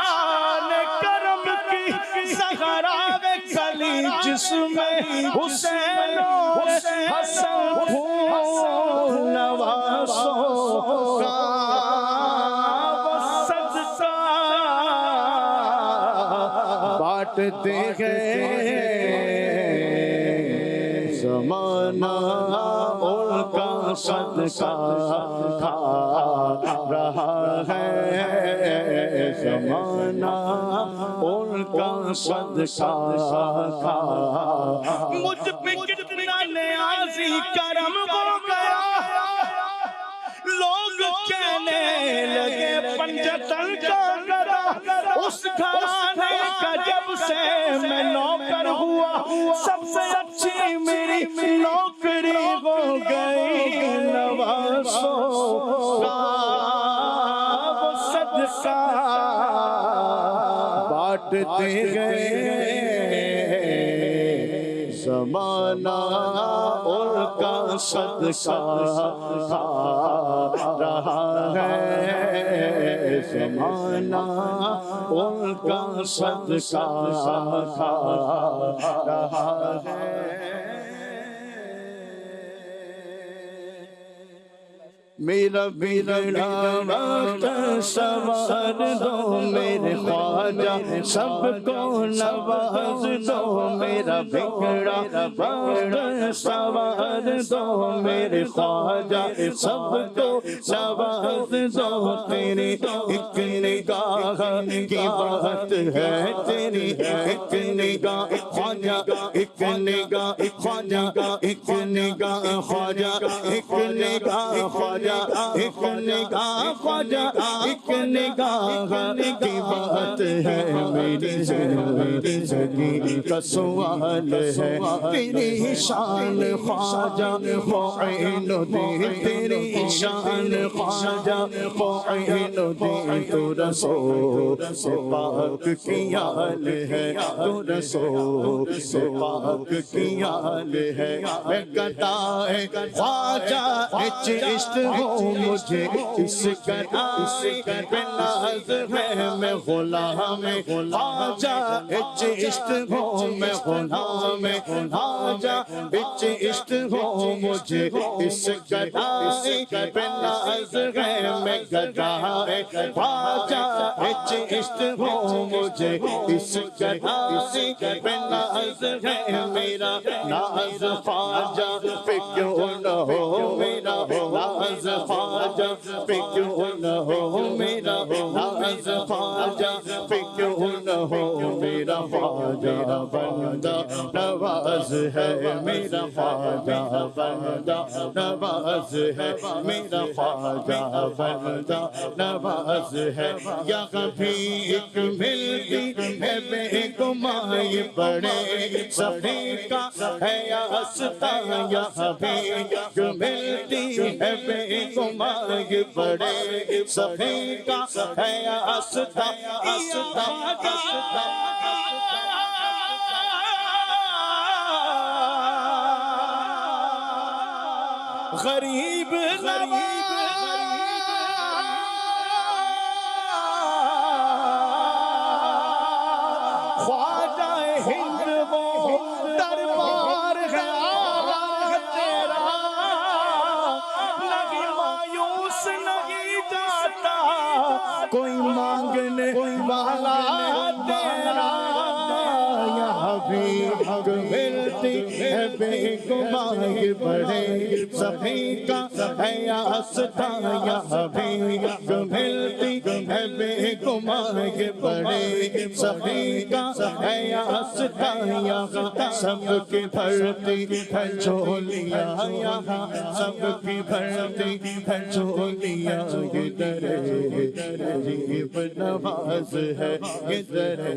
کرم کی زہراء کلی جس میں حسین و حسن پھول نوازوں کا وہ صدقہ بانٹتے ہیں زمانہ ان کا صدقہ کھا رہا ہے زمانہ ان کا صدقہ کھا مجھ پہ کتنا نیازی کرم ہو گیا لوگ کہنے لگے پنجتن کا گدا اس گھرانے کا جب سے میں نوکر ہوا سب سے اچھی میری نوکری ہو گئی نوازوں کا وہ صدقہ بانٹتے گئے زمانہ ان کا صدقہ کھا رہا ہے، زمانہ ان کا صدقہ کھا رہا ہے۔ میرا بگڑا وقت سنوار دو میرے خواجہ، سب کو نواز دو میرا بگڑا وقت سنوار دو میرے خواجہ، سب کو نواز دو۔ تیری ایک نگاہ کی بات ہے، تیری ایک نگاہ خواجہ، ایک نگاہ خواجہ، ایک نگاہ خواجہ، ایک نگاہ خواجہ، ایک نگاہ خواجہ، ایک نگاہ کی بات ہے۔ میری زندگی کا سوال ہے، تیری شان خواجہ معین الدین، تیری شان خواجہ معین الدین۔ تو رسول سے پاک کی آل ہے، تو رسول سے پاک کی آل ہے۔ میں گدائے خواجہ عشق ہوں، مجھے اس گدائی پہ ناز ہے۔ میں غلام خواجہ عشق ہوں، میں غلام خواجہ عشق ہوں، مجھے اس گدائی پہ ناز ہے۔ میں گدائے خواجہ عشق ہوں، مجھے اس گدائی پہ ناز ہے۔ میرا ناز خواجہ پہ کیوں نہ ہو، میرا ناز خواجہ پہ کیوں نہ ہو، میرا ناز خواجہ پہ کیوں نہ ہو۔ میرا خواجہ بندہ نواز ہے، میرا خواجہ بندہ نواز ہے، میرا خواجہ بندہ نواز ہے۔ یا کبھی ایک ملتی ہے بے گماں یہ بڑے سخی کا ہے آستہ، یا کبھی ایک ملتی ہے بے گماں یہ بڑے سخی کا ہے آستہ، آستہ، آستہ۔ غریب خواجہ ہند وہ دربار ہے تیرا، نہیں مایوس نہیں جاتا کوئی مانگنے والا تیرا۔ یہاں بھی ملتی ہے بے گماں یہ بڑے سخی کا ہے آستہ، یہاں بھی ملتی ہے بے گماں یہ بڑے سخی کا ہے آستہ۔ یہاں سب کی بھرتی ہے جھولیاں، یہاں سب کی بھرتی ہے جھولیاں۔ یہ درے غریب نواز ہے، یہ درے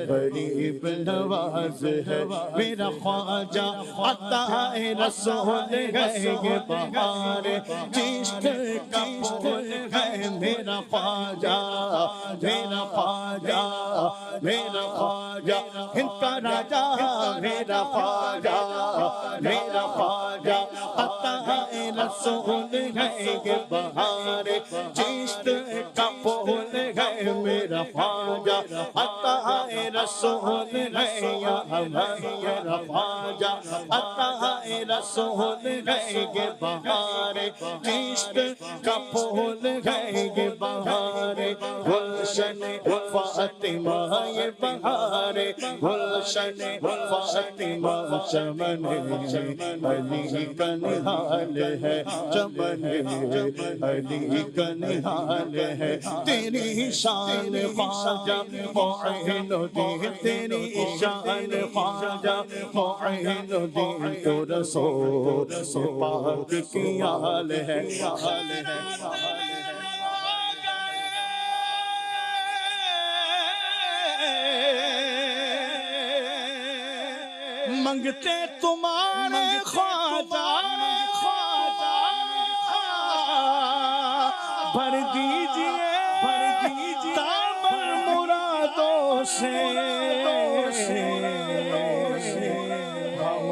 غریب نواز ہے۔ میرا خواجہ عطا رسول ہے، یہ بہار چشت کا پھول ہے۔ میرا خواجہ، میرا خواجہ، میرا خواجہ ہند کا راجہ، میرا خواجہ، میرا خواجہ عطا رسول ہے، یہ بہار چشت کا پھول ہے۔ میرا خواجہ عطا رسول ہے، یا میرا خواجہ عطا رسول ہے، یہ بہار چشت کا پھول ہے، یہ بہار گلشن فاطمہ، یہ بہار گلشن فاطمہ۔ چمن علی کا نہال ہے، چمن علی کا نہال ہے۔ تیری شان خواجہ معین الدین، تیری شان خواجہ معین الدین۔ تو رسول سے پاک کی آل ہے، آل ہے۔ منگتے تمہارے خواجہ بھر دیجئے دامن مرادوں سے، ہم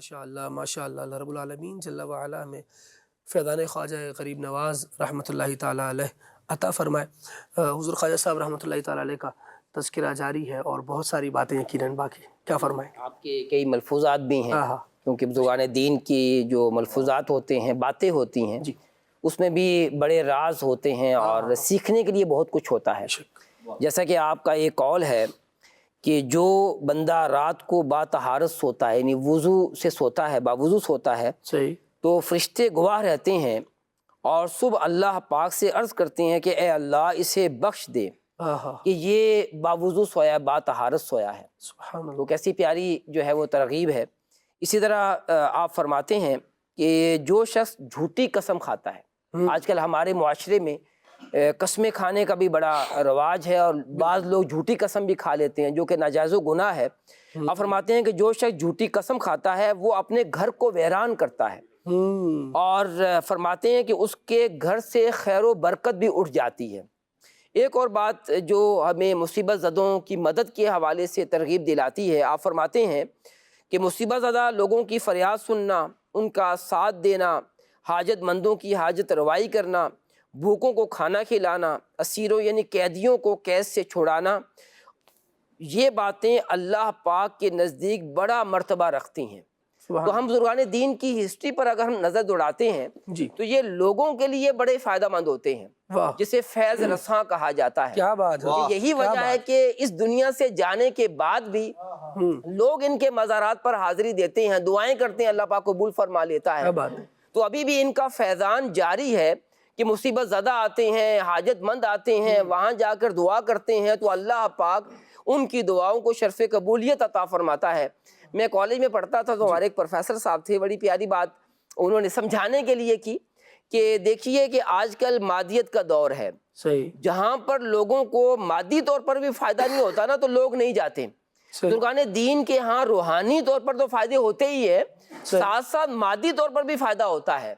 ماشاء اللہ اللہ رب العالمین جل وعلا ہمیں فیضان خواجہ غریب نواز رحمۃ اللہ تعالیٰ علیہ عطا فرمائے۔ حضور خواجہ صاحب رحمۃ اللہ تعالیٰ علیہ کا تذکرہ جاری ہے اور بہت ساری باتیں یقیناً باقی، کیا فرمائیں؟ آپ کے کئی ملفوظات بھی ہیں، کیونکہ بزرگان دین کی جو ملفوظات ہوتے ہیں، باتیں ہوتی ہیں، اس میں بھی بڑے راز ہوتے ہیں اور سیکھنے کے لیے بہت کچھ ہوتا ہے۔ جیسا کہ آپ کا ایک قول ہے کہ جو بندہ رات کو با طہارت سوتا ہے، یعنی وضو سے سوتا ہے، باوضو سوتا ہے، تو فرشتے گواہ رہتے ہیں اور صبح اللہ پاک سے عرض کرتے ہیں کہ اے اللہ اسے بخش دے کہ یہ باوضو سویا، با طہارت سویا ہے۔ تو کیسی پیاری جو ہے وہ ترغیب ہے۔ اسی طرح آپ فرماتے ہیں کہ جو شخص جھوٹی قسم کھاتا ہے، آج کل ہمارے معاشرے میں قسمیں کھانے کا بھی بڑا رواج ہے اور بعض لوگ جھوٹی قسم بھی کھا لیتے ہیں جو کہ ناجائز و گناہ ہے۔ آپ فرماتے ہیں کہ جو شخص جھوٹی قسم کھاتا ہے وہ اپنے گھر کو ویران کرتا ہے، اور فرماتے ہیں کہ اس کے گھر سے خیر و برکت بھی اٹھ جاتی ہے۔ ایک اور بات جو ہمیں مصیبت زدوں کی مدد کے حوالے سے ترغیب دلاتی ہے، آپ فرماتے ہیں کہ مصیبت زدہ لوگوں کی فریاد سننا، ان کا ساتھ دینا، حاجت مندوں کی حاجت روائی کرنا، بھوکوں کو کھانا کھلانا، اسیروں یعنی قیدیوں کو قید سے چھڑانا، یہ باتیں اللہ پاک کے نزدیک بڑا مرتبہ رکھتی ہیں۔ تو ہم بزرگان دین کی ہسٹری پر اگر ہم نظر دوڑاتے ہیں تو یہ لوگوں کے لیے بڑے فائدہ مند ہوتے ہیں، جسے فیض رساں کہا جاتا ہے۔ کیا بات ہے! یہی وجہ ہے کہ اس دنیا سے جانے کے بعد بھی لوگ ان کے مزارات پر حاضری دیتے ہیں، دعائیں کرتے ہیں، اللہ پاک قبول فرما لیتا ہے۔ تو ابھی بھی ان کا فیضان جاری ہے کہ مصیبت زدہ آتے ہیں، حاجت مند آتے ہیں، وہاں جا کر دعا کرتے ہیں تو اللہ پاک ان کی دعاؤں کو شرف قبولیت عطا فرماتا ہے۔ میں کالج میں پڑھتا تھا تو ہمارے ایک پروفیسر صاحب تھے، بڑی پیاری بات انہوں نے سمجھانے کے لیے کی کہ دیکھیے کہ آج کل مادیت کا دور ہے، جہاں پر لوگوں کو مادی طور پر بھی فائدہ نہیں ہوتا نا تو لوگ نہیں جاتے۔ بزرگان دین کے ہاں روحانی طور پر تو فائدے ہوتے ہی ہیں، ساتھ ساتھ مادی طور پر بھی فائدہ ہوتا ہے۔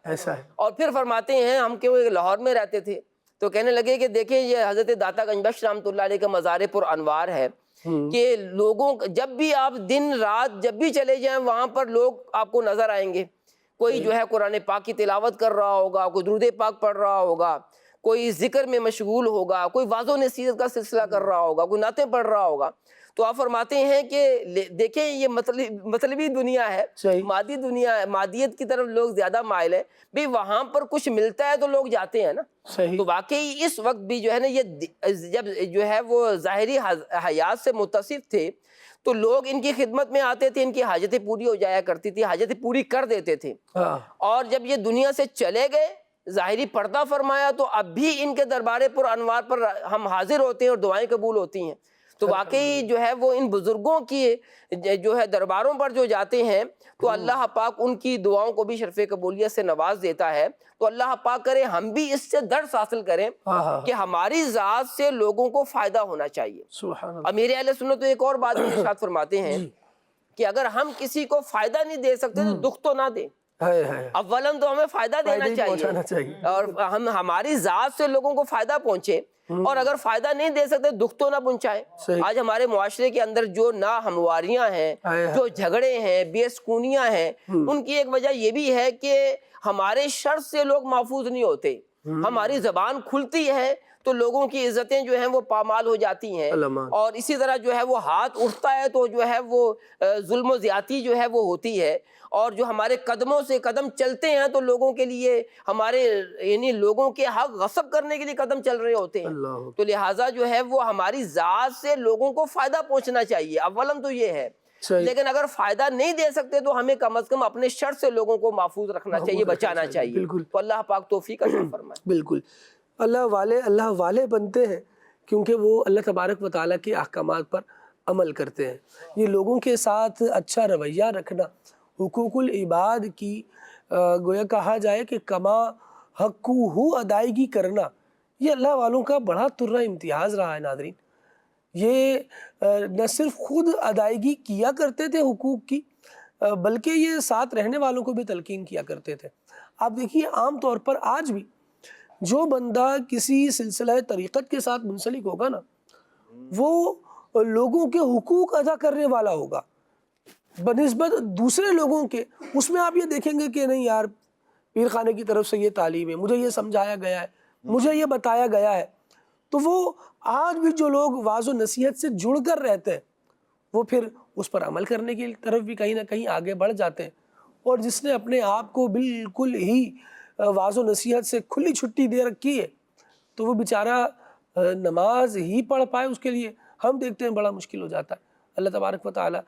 اور پھر فرماتے ہیں، ہم کہ وہ لاہور میں رہتے تھے تو کہنے لگے کہ دیکھیں یہ حضرت داتا گنج بخش رحمۃ اللہ علیہ کا مزار پر انوار ہے کہ لوگوں جب بھی آپ دن رات جب بھی چلے جائیں وہاں پر لوگ آپ کو نظر آئیں گے، کوئی جو ہے قرآن پاک کی تلاوت کر رہا ہوگا، کوئی درود پاک پڑھ رہا ہوگا، کوئی ذکر میں مشغول ہوگا، کوئی واعظ و نصیحت کا سلسلہ کر رہا ہوگا، کوئی نعتیں پڑھ رہا ہوگا۔ تو آپ فرماتے ہیں کہ دیکھیں یہ مطلبی دنیا ہے، مادی دنیا ہے، مادیت کی طرف لوگ زیادہ مائل ہیں، بھی وہاں پر کچھ ملتا ہے تو لوگ جاتے ہیں نا۔ تو واقعی اس وقت بھی جو ہے نا یہ جب جو ہے وہ ظاہری حیات سے متصف تھے تو لوگ ان کی خدمت میں آتے تھے، ان کی حاجتیں پوری ہو جایا کرتی تھی، حاجتیں پوری کر دیتے تھے۔ اور جب یہ دنیا سے چلے گئے، ظاہری پردہ فرمایا، تو اب بھی ان کے دربار پر انوار پر ہم حاضر ہوتے ہیں اور دعائیں قبول ہوتی ہیں۔ تو واقعی جو ہے وہ ان بزرگوں کی جو ہے درباروں پر جو جاتے ہیں تو اللہ پاک ان کی دعاؤں کو بھی شرف قبولیت سے نواز دیتا ہے۔ تو اللہ پاک کرے ہم بھی اس سے درس حاصل کریں کہ ہماری ذات سے لوگوں کو فائدہ ہونا چاہیے۔ امیر اہل سنت تو ایک اور بات بھی ارشاد فرماتے ہیں کہ اگر ہم کسی کو فائدہ نہیں دے سکتے تو دکھ تو نہ دیں، اولاً تو ہمیں فائدہ دینا چاہیے اور ہم ہماری ذات سے لوگوں کو فائدہ پہنچے، اور اگر فائدہ نہیں دے سکتے دکھ تو نہ پہنچائے۔ آج ہمارے معاشرے کے اندر جو ناہمواریاں ہیں، جو جھگڑے ہیں، بے سکونیاں ہیں، ان کی ایک وجہ یہ بھی ہے کہ ہمارے شر سے لوگ محفوظ نہیں ہوتے۔ ہماری زبان کھلتی ہے تو لوگوں کی عزتیں جو ہیں وہ پامال ہو جاتی ہیں، اور اسی طرح جو ہے وہ ہاتھ اٹھتا ہے تو جو ہے وہ ظلم و زیادتی جو ہے وہ ہوتی ہے، اور جو ہمارے قدموں سے قدم چلتے ہیں تو لوگوں کے لیے ہمارے یعنی لوگوں کے حق غصب کرنے کے لیے قدم چل رہے ہوتے ہیں۔ تو لہٰذا جو ہے وہ ہماری ذات سے لوگوں کو فائدہ پہنچنا چاہیے، اولاً تو یہ ہے۔ لیکن اگر فائدہ نہیں دے سکتے تو ہمیں کم از کم اپنے شر سے لوگوں کو محفوظ رکھنا چاہیے، بچانا چاہیے۔ تو اللہ پاک توفیق عطا فرمائے۔ بالکل، اللہ والے بنتے ہیں کیونکہ وہ اللہ تبارک و تعالیٰ کے احکامات پر عمل کرتے ہیں۔ یہ لوگوں کے ساتھ اچھا رویہ رکھنا، حقوق العباد کی گویا کہا جائے کہ کما حقوہ ادائیگی کرنا، یہ اللہ والوں کا بڑا ترہ امتیاز رہا ہے۔ ناظرین، یہ نہ صرف خود ادائیگی کیا کرتے تھے حقوق کی، بلکہ یہ ساتھ رہنے والوں کو بھی تلقین کیا کرتے تھے۔ آپ دیکھیے عام طور پر آج بھی جو بندہ کسی سلسلہ طریقت کے ساتھ منسلک ہوگا نا، وہ لوگوں کے حقوق ادا کرنے والا ہوگا۔ بنسبت دوسرے لوگوں کے اس میں آپ یہ دیکھیں گے کہ نہیں یار پیر خانے کی طرف سے یہ تعلیم ہے، مجھے یہ سمجھایا گیا ہے، مجھے یہ بتایا گیا ہے، تو وہ آج بھی جو لوگ واعظ و نصیحت سے جڑ کر رہتے ہیں وہ پھر اس پر عمل کرنے کی طرف بھی کہیں نہ کہیں آگے بڑھ جاتے ہیں، اور جس نے اپنے آپ کو بالکل ہی واعظ و نصیحت سے کھلی چھٹی دے رکھی ہے تو وہ بیچارہ نماز ہی پڑھ پائے اس کے لیے ہم دیکھتے ہیں بڑا مشکل ہو جاتا ہے۔ اللہ تبارک و تعالی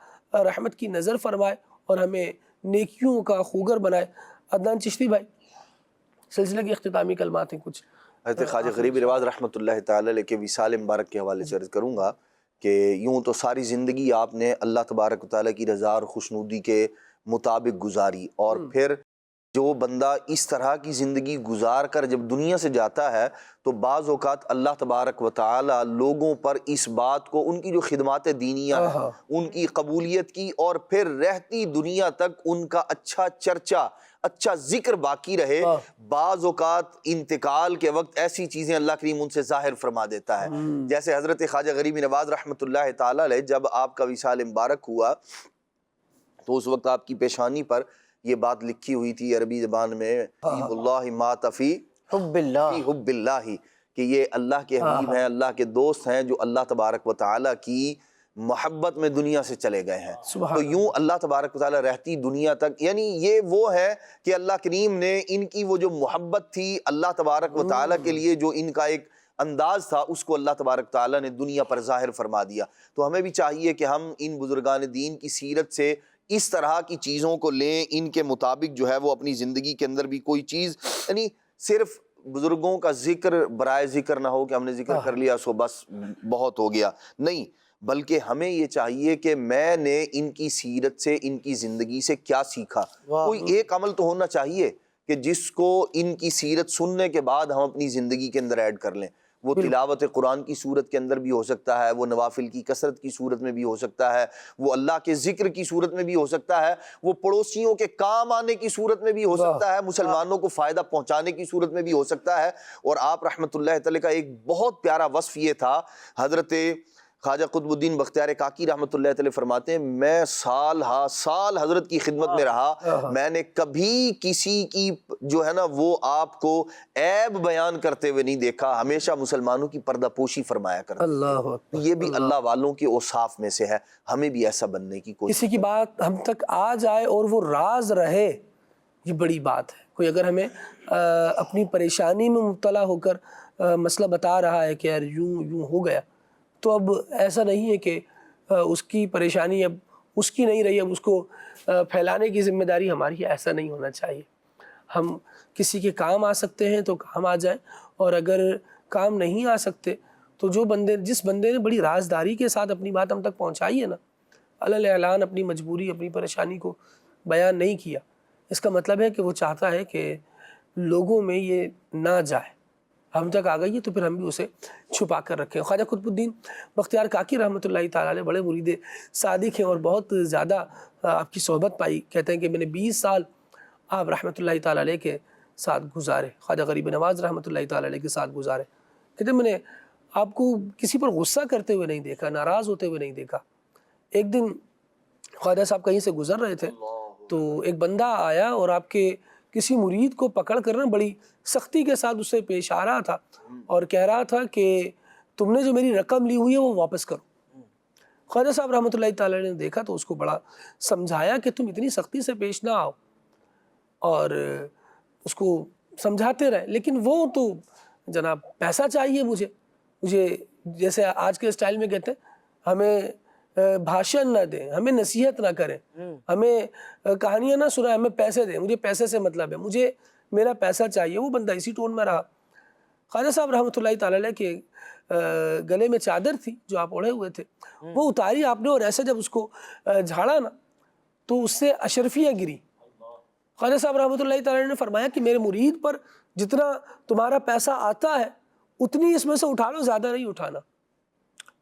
رحمت کی نظر فرمائے اور ہمیں نیکیوں کا خوگر بنائے۔ عدنان چشتی بھائی سلسلے کی اختتامی کلمات ہیں کچھ؟ حضرت خواجہ غریب نواز رحمۃ اللہ تعالی علیہ کے وصال مبارک کے حوالے سے عرض کروں گا کہ یوں تو ساری زندگی آپ نے اللہ تبارک و تعالیٰ کی رضا اور خوشنودی کے مطابق گزاری، اور پھر جو بندہ اس طرح کی زندگی گزار کر جب دنیا سے جاتا ہے تو بعض اوقات اللہ تبارک و تعالیٰ لوگوں پر اس بات کو، ان کی جو خدمات دینیہ ہیں ان کی قبولیت کی، اور پھر رہتی دنیا تک ان کا اچھا چرچا، اچھا ذکر باقی رہے۔ بعض اوقات انتقال کے وقت ایسی چیزیں اللہ کریم ان سے ظاہر فرما دیتا ہے، جیسے حضرت خواجہ غریب نواز رحمۃ اللہ تعالیٰ علیہ جب آپ کا وصال مبارک ہوا تو اس وقت آپ کی پیشانی پر یہ بات لکھی ہوئی تھی عربی زبان میں، حب اللہ مات فی حب اللہ، کہ یہ اللہ کے حبیب ہیں، اللہ کے دوست ہیں جو اللہ تبارک و تعالیٰ کی محبت میں دنیا سے چلے گئے ہیں۔ تو یوں اللہ تبارک و تعالیٰ رہتی دنیا تک، یعنی یہ وہ ہے کہ اللہ کریم نے ان کی وہ جو محبت تھی اللہ تبارک و تعالیٰ کے لیے، جو ان کا ایک انداز تھا، اس کو اللہ تبارک و تعالیٰ نے دنیا پر ظاہر فرما دیا۔ تو ہمیں بھی چاہیے کہ ہم ان بزرگان دین کی سیرت سے اس طرح کی چیزوں کو لیں، ان کے مطابق جو ہے وہ اپنی زندگی کے اندر بھی کوئی چیز، یعنی صرف بزرگوں کا ذکر برائے ذکر نہ ہو کہ ہم نے ذکر کر لیا سو بس بہت ہو گیا، نہیں، بلکہ ہمیں یہ چاہیے کہ میں نے ان کی سیرت سے، ان کی زندگی سے کیا سیکھا۔ کوئی ایک عمل تو ہونا چاہیے کہ جس کو ان کی سیرت سننے کے بعد ہم اپنی زندگی کے اندر ایڈ کر لیں۔ وہ تلاوت قرآن کی صورت کے اندر بھی ہو سکتا ہے، وہ نوافل کی کثرت کی صورت میں بھی ہو سکتا ہے، وہ اللہ کے ذکر کی صورت میں بھی ہو سکتا ہے، وہ پڑوسیوں کے کام آنے کی صورت میں بھی ہو سکتا ہے، مسلمانوں کو فائدہ پہنچانے کی صورت میں بھی ہو سکتا ہے۔ اور آپ رحمۃ اللہ تعالی کا ایک بہت پیارا وصف یہ تھا، حضرت خواجہ قطب الدین بختیار کاکی رحمۃ اللہ تعالی فرماتے ہیں، میں سال ہا سال حضرت کی خدمت میں رہا، میں نے کبھی کسی کی جو ہے نا وہ آپ کو عیب بیان کرتے ہوئے نہیں دیکھا، ہمیشہ مسلمانوں کی پردہ پوشی فرمایا کرتے ہیں۔ یہ بھی اللہ والوں کے اوصاف میں سے ہے، ہمیں بھی ایسا بننے کی کوشش، کسی کی بات ہم تک آ جائے اور وہ راز رہے، یہ بڑی بات ہے۔ کوئی اگر ہمیں اپنی پریشانی میں مبتلا ہو کر مسئلہ بتا رہا ہے کہ یار یوں ہو گیا، تو اب ایسا نہیں ہے کہ اس کی پریشانی اب اس کی نہیں رہی، اب اس کو پھیلانے کی ذمہ داری ہماری ہے، ایسا نہیں ہونا چاہیے۔ ہم کسی کے کام آ سکتے ہیں تو کام آ جائیں، اور اگر کام نہیں آ سکتے تو جس بندے نے بڑی رازداری کے ساتھ اپنی بات ہم تک پہنچائی ہے نا، علی اعلان اپنی مجبوری، اپنی پریشانی کو بیان نہیں کیا، اس کا مطلب ہے کہ وہ چاہتا ہے کہ لوگوں میں یہ نہ جائے، ہم تک آ گئی ہے تو پھر ہم بھی اسے چھپا کر رکھیں۔ خواجہ قطب الدین بختیار کاکی رحمۃ اللہ تعالیٰ علیہ بڑے مرید صادق ہیں اور بہت زیادہ آپ کی صحبت پائی، کہتے ہیں کہ میں نے 20 سال آپ رحمۃ اللہ تعالیٰ علیہ کے ساتھ گزارے، خواجہ غریب نواز رحمۃ اللہ تعالیٰ علیہ کے ساتھ گزارے۔ کہتے ہیں میں نے آپ کو کسی پر غصہ کرتے ہوئے نہیں دیکھا، ناراض ہوتے ہوئے نہیں دیکھا۔ ایک دن خواجہ صاحب کہیں سے گزر رہے تھے تو ایک بندہ آیا اور آپ کے کسی مرید کو پکڑ کر نا بڑی سختی کے ساتھ اس سے پیش آ رہا تھا اور کہہ رہا تھا کہ تم نے جو میری رقم لی ہوئی ہے وہ واپس کرو۔ خواجہ صاحب رحمۃ اللہ تعالی نے دیکھا تو اس کو بڑا سمجھایا کہ تم اتنی سختی سے پیش نہ آؤ، اور اس کو سمجھاتے رہے، لیکن وہ تو جناب پیسہ چاہیے مجھے جیسے آج کے اسٹائل میں کہتے ہیں، ہمیں بھاشن نہ دیں، ہمیں نصیحت نہ کریں، ہمیں کہانیاں نہ سنائیں، ہمیں پیسے دیں، مجھے پیسے سے مطلب ہے، مجھے میرا پیسہ چاہیے۔ وہ بندہ اسی ٹون میں رہا۔ خواجہ صاحب رحمۃ اللہ تعالی علیہ کے گلے میں چادر تھی جو آپ اوڑھے ہوئے تھے، وہ اتاری آپ نے اور ایسے جب اس کو جھاڑا نا تو اس سے اشرفیہ گری۔ خواجہ صاحب رحمۃ اللہ تعالی نے فرمایا کہ میرے مرید پر جتنا تمہارا پیسہ آتا ہے اتنی اس میں سے اٹھا لو، زیادہ نہیں اٹھانا۔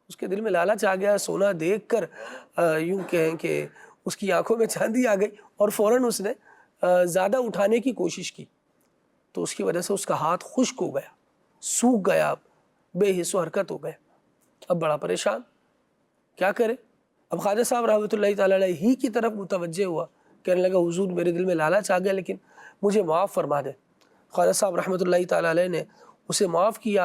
اس کے دل میں لالچ آ گیا، سونا دیکھ کر یوں کہیں کہ اس کی آنکھوں میں چاندی آ گئی اور فوراً اس نے زیادہ اٹھانے کی کوشش کی، تو اس کی وجہ سے اس کا ہاتھ خشک ہو گیا، سوکھ گیا، بے حس و حرکت ہو گیا۔ اب بڑا پریشان، کیا کرے؟ اب خواجہ صاحب رحمۃ اللہ تعالیٰ علیہ ہی کی طرف متوجہ ہوا، کہنے لگا حضور میرے دل میں لالچ آ گیا لیکن مجھے معاف فرما دیں۔ خواجہ صاحب رحمۃ اللہ تعالیٰ علیہ نے اسے معاف کیا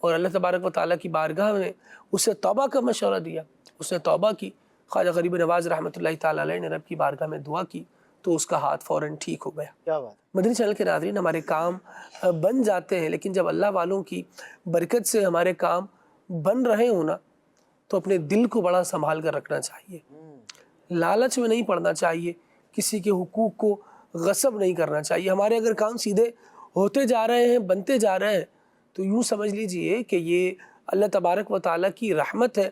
اور اللہ تبارک و تعالیٰ کی بارگاہ میں اسے توبہ کا مشورہ دیا۔ اس نے توبہ کی، خواجہ غریب نواز رحمۃ اللہ تعالیٰ علیہ نے رب کی بارگاہ میں دعا کی تو اس کا ہاتھ فوراً ٹھیک ہو گیا۔ کیا بات۔ مدنی چینل کے ناظرین، ہمارے کام بن جاتے ہیں لیکن جب اللہ والوں کی برکت سے ہمارے کام بن رہے ہوں نا تو اپنے دل کو بڑا سنبھال کر رکھنا چاہیے، لالچ میں نہیں پڑنا چاہیے، کسی کے حقوق کو غصب نہیں کرنا چاہیے۔ ہمارے اگر کام سیدھے ہوتے جا رہے ہیں، بنتے جا رہے ہیں تو یوں سمجھ لیجئے کہ یہ اللہ تبارک و تعالیٰ کی رحمت ہے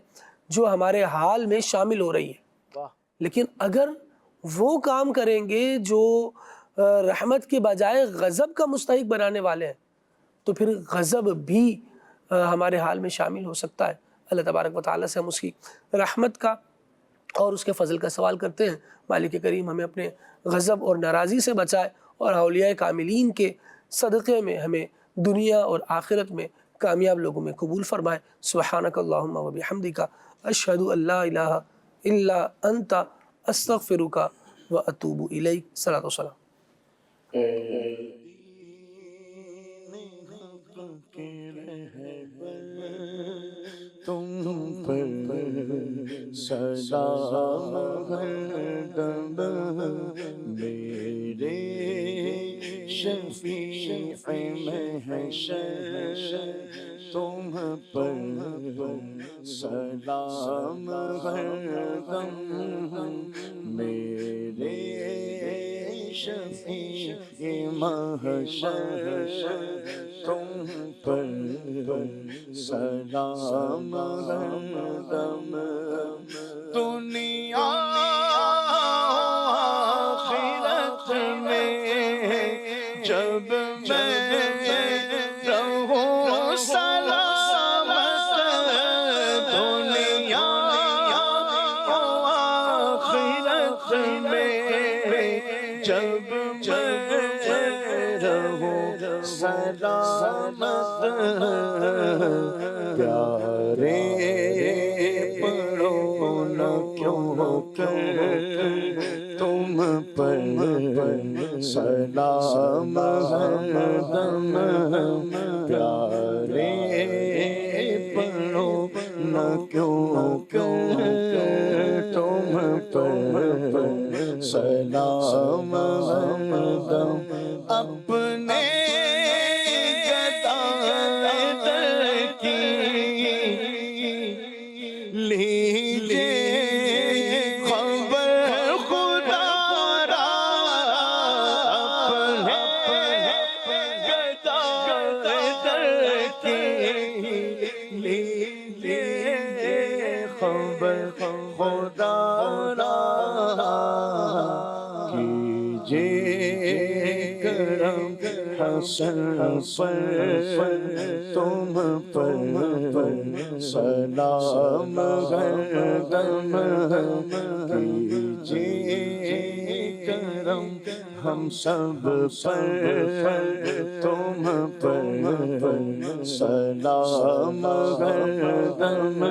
جو ہمارے حال میں شامل ہو رہی ہے۔ لیکن اگر وہ کام کریں گے جو رحمت کے بجائے غضب کا مستحق بنانے والے ہیں تو پھر غضب بھی ہمارے حال میں شامل ہو سکتا ہے۔ اللہ تبارک و تعالیٰ سے ہم اس کی رحمت کا اور اس کے فضل کا سوال کرتے ہیں، مالک کریم ہمیں اپنے غضب اور ناراضی سے بچائے اور اولیاء کاملین کے صدقے میں ہمیں دنیا اور آخرت میں کامیاب لوگوں میں قبول فرمائے۔ سبحانک اللہم و بحمدک، اشہد ان لا الہ الا انت، استغفرک و اتوب الیک۔ صلاۃ و سلام۔ تم پر سلام ہر دم میرے شفیع محشر، تم پر سلام ہر دم میرے شفیع محشر، تم پر سلام ہر دم، دنیا آخرت میں جب میں رہوں سلامت، دنیا آخرت میں جب میں رہوں سلامت، پیارے پڑھو نہ کیوں تم پر سلام ہر دم، پیارے پڑھو نہ کیوں تم پر سلام ہر دم، اپنے حسن پر تم پر سلام ہر دم، کیجئے کرم ہم سب پر تم پر سلام ہر دم،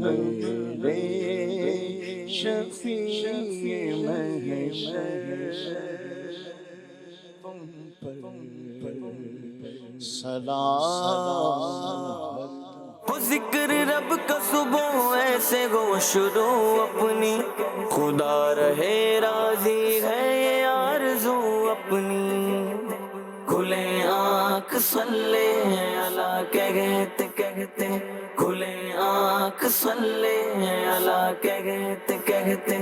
میرے شفیع محشر، سلام۔ ہو ذکر رب کا صبح ایسے گو شروع اپنی، خدا رہے راضی ہے یہ آرزو اپنی، کھلے آنکھ صلی اللہ کہتے کہتے، کھلے آنکھ صلی اللہ کہتے کہتے،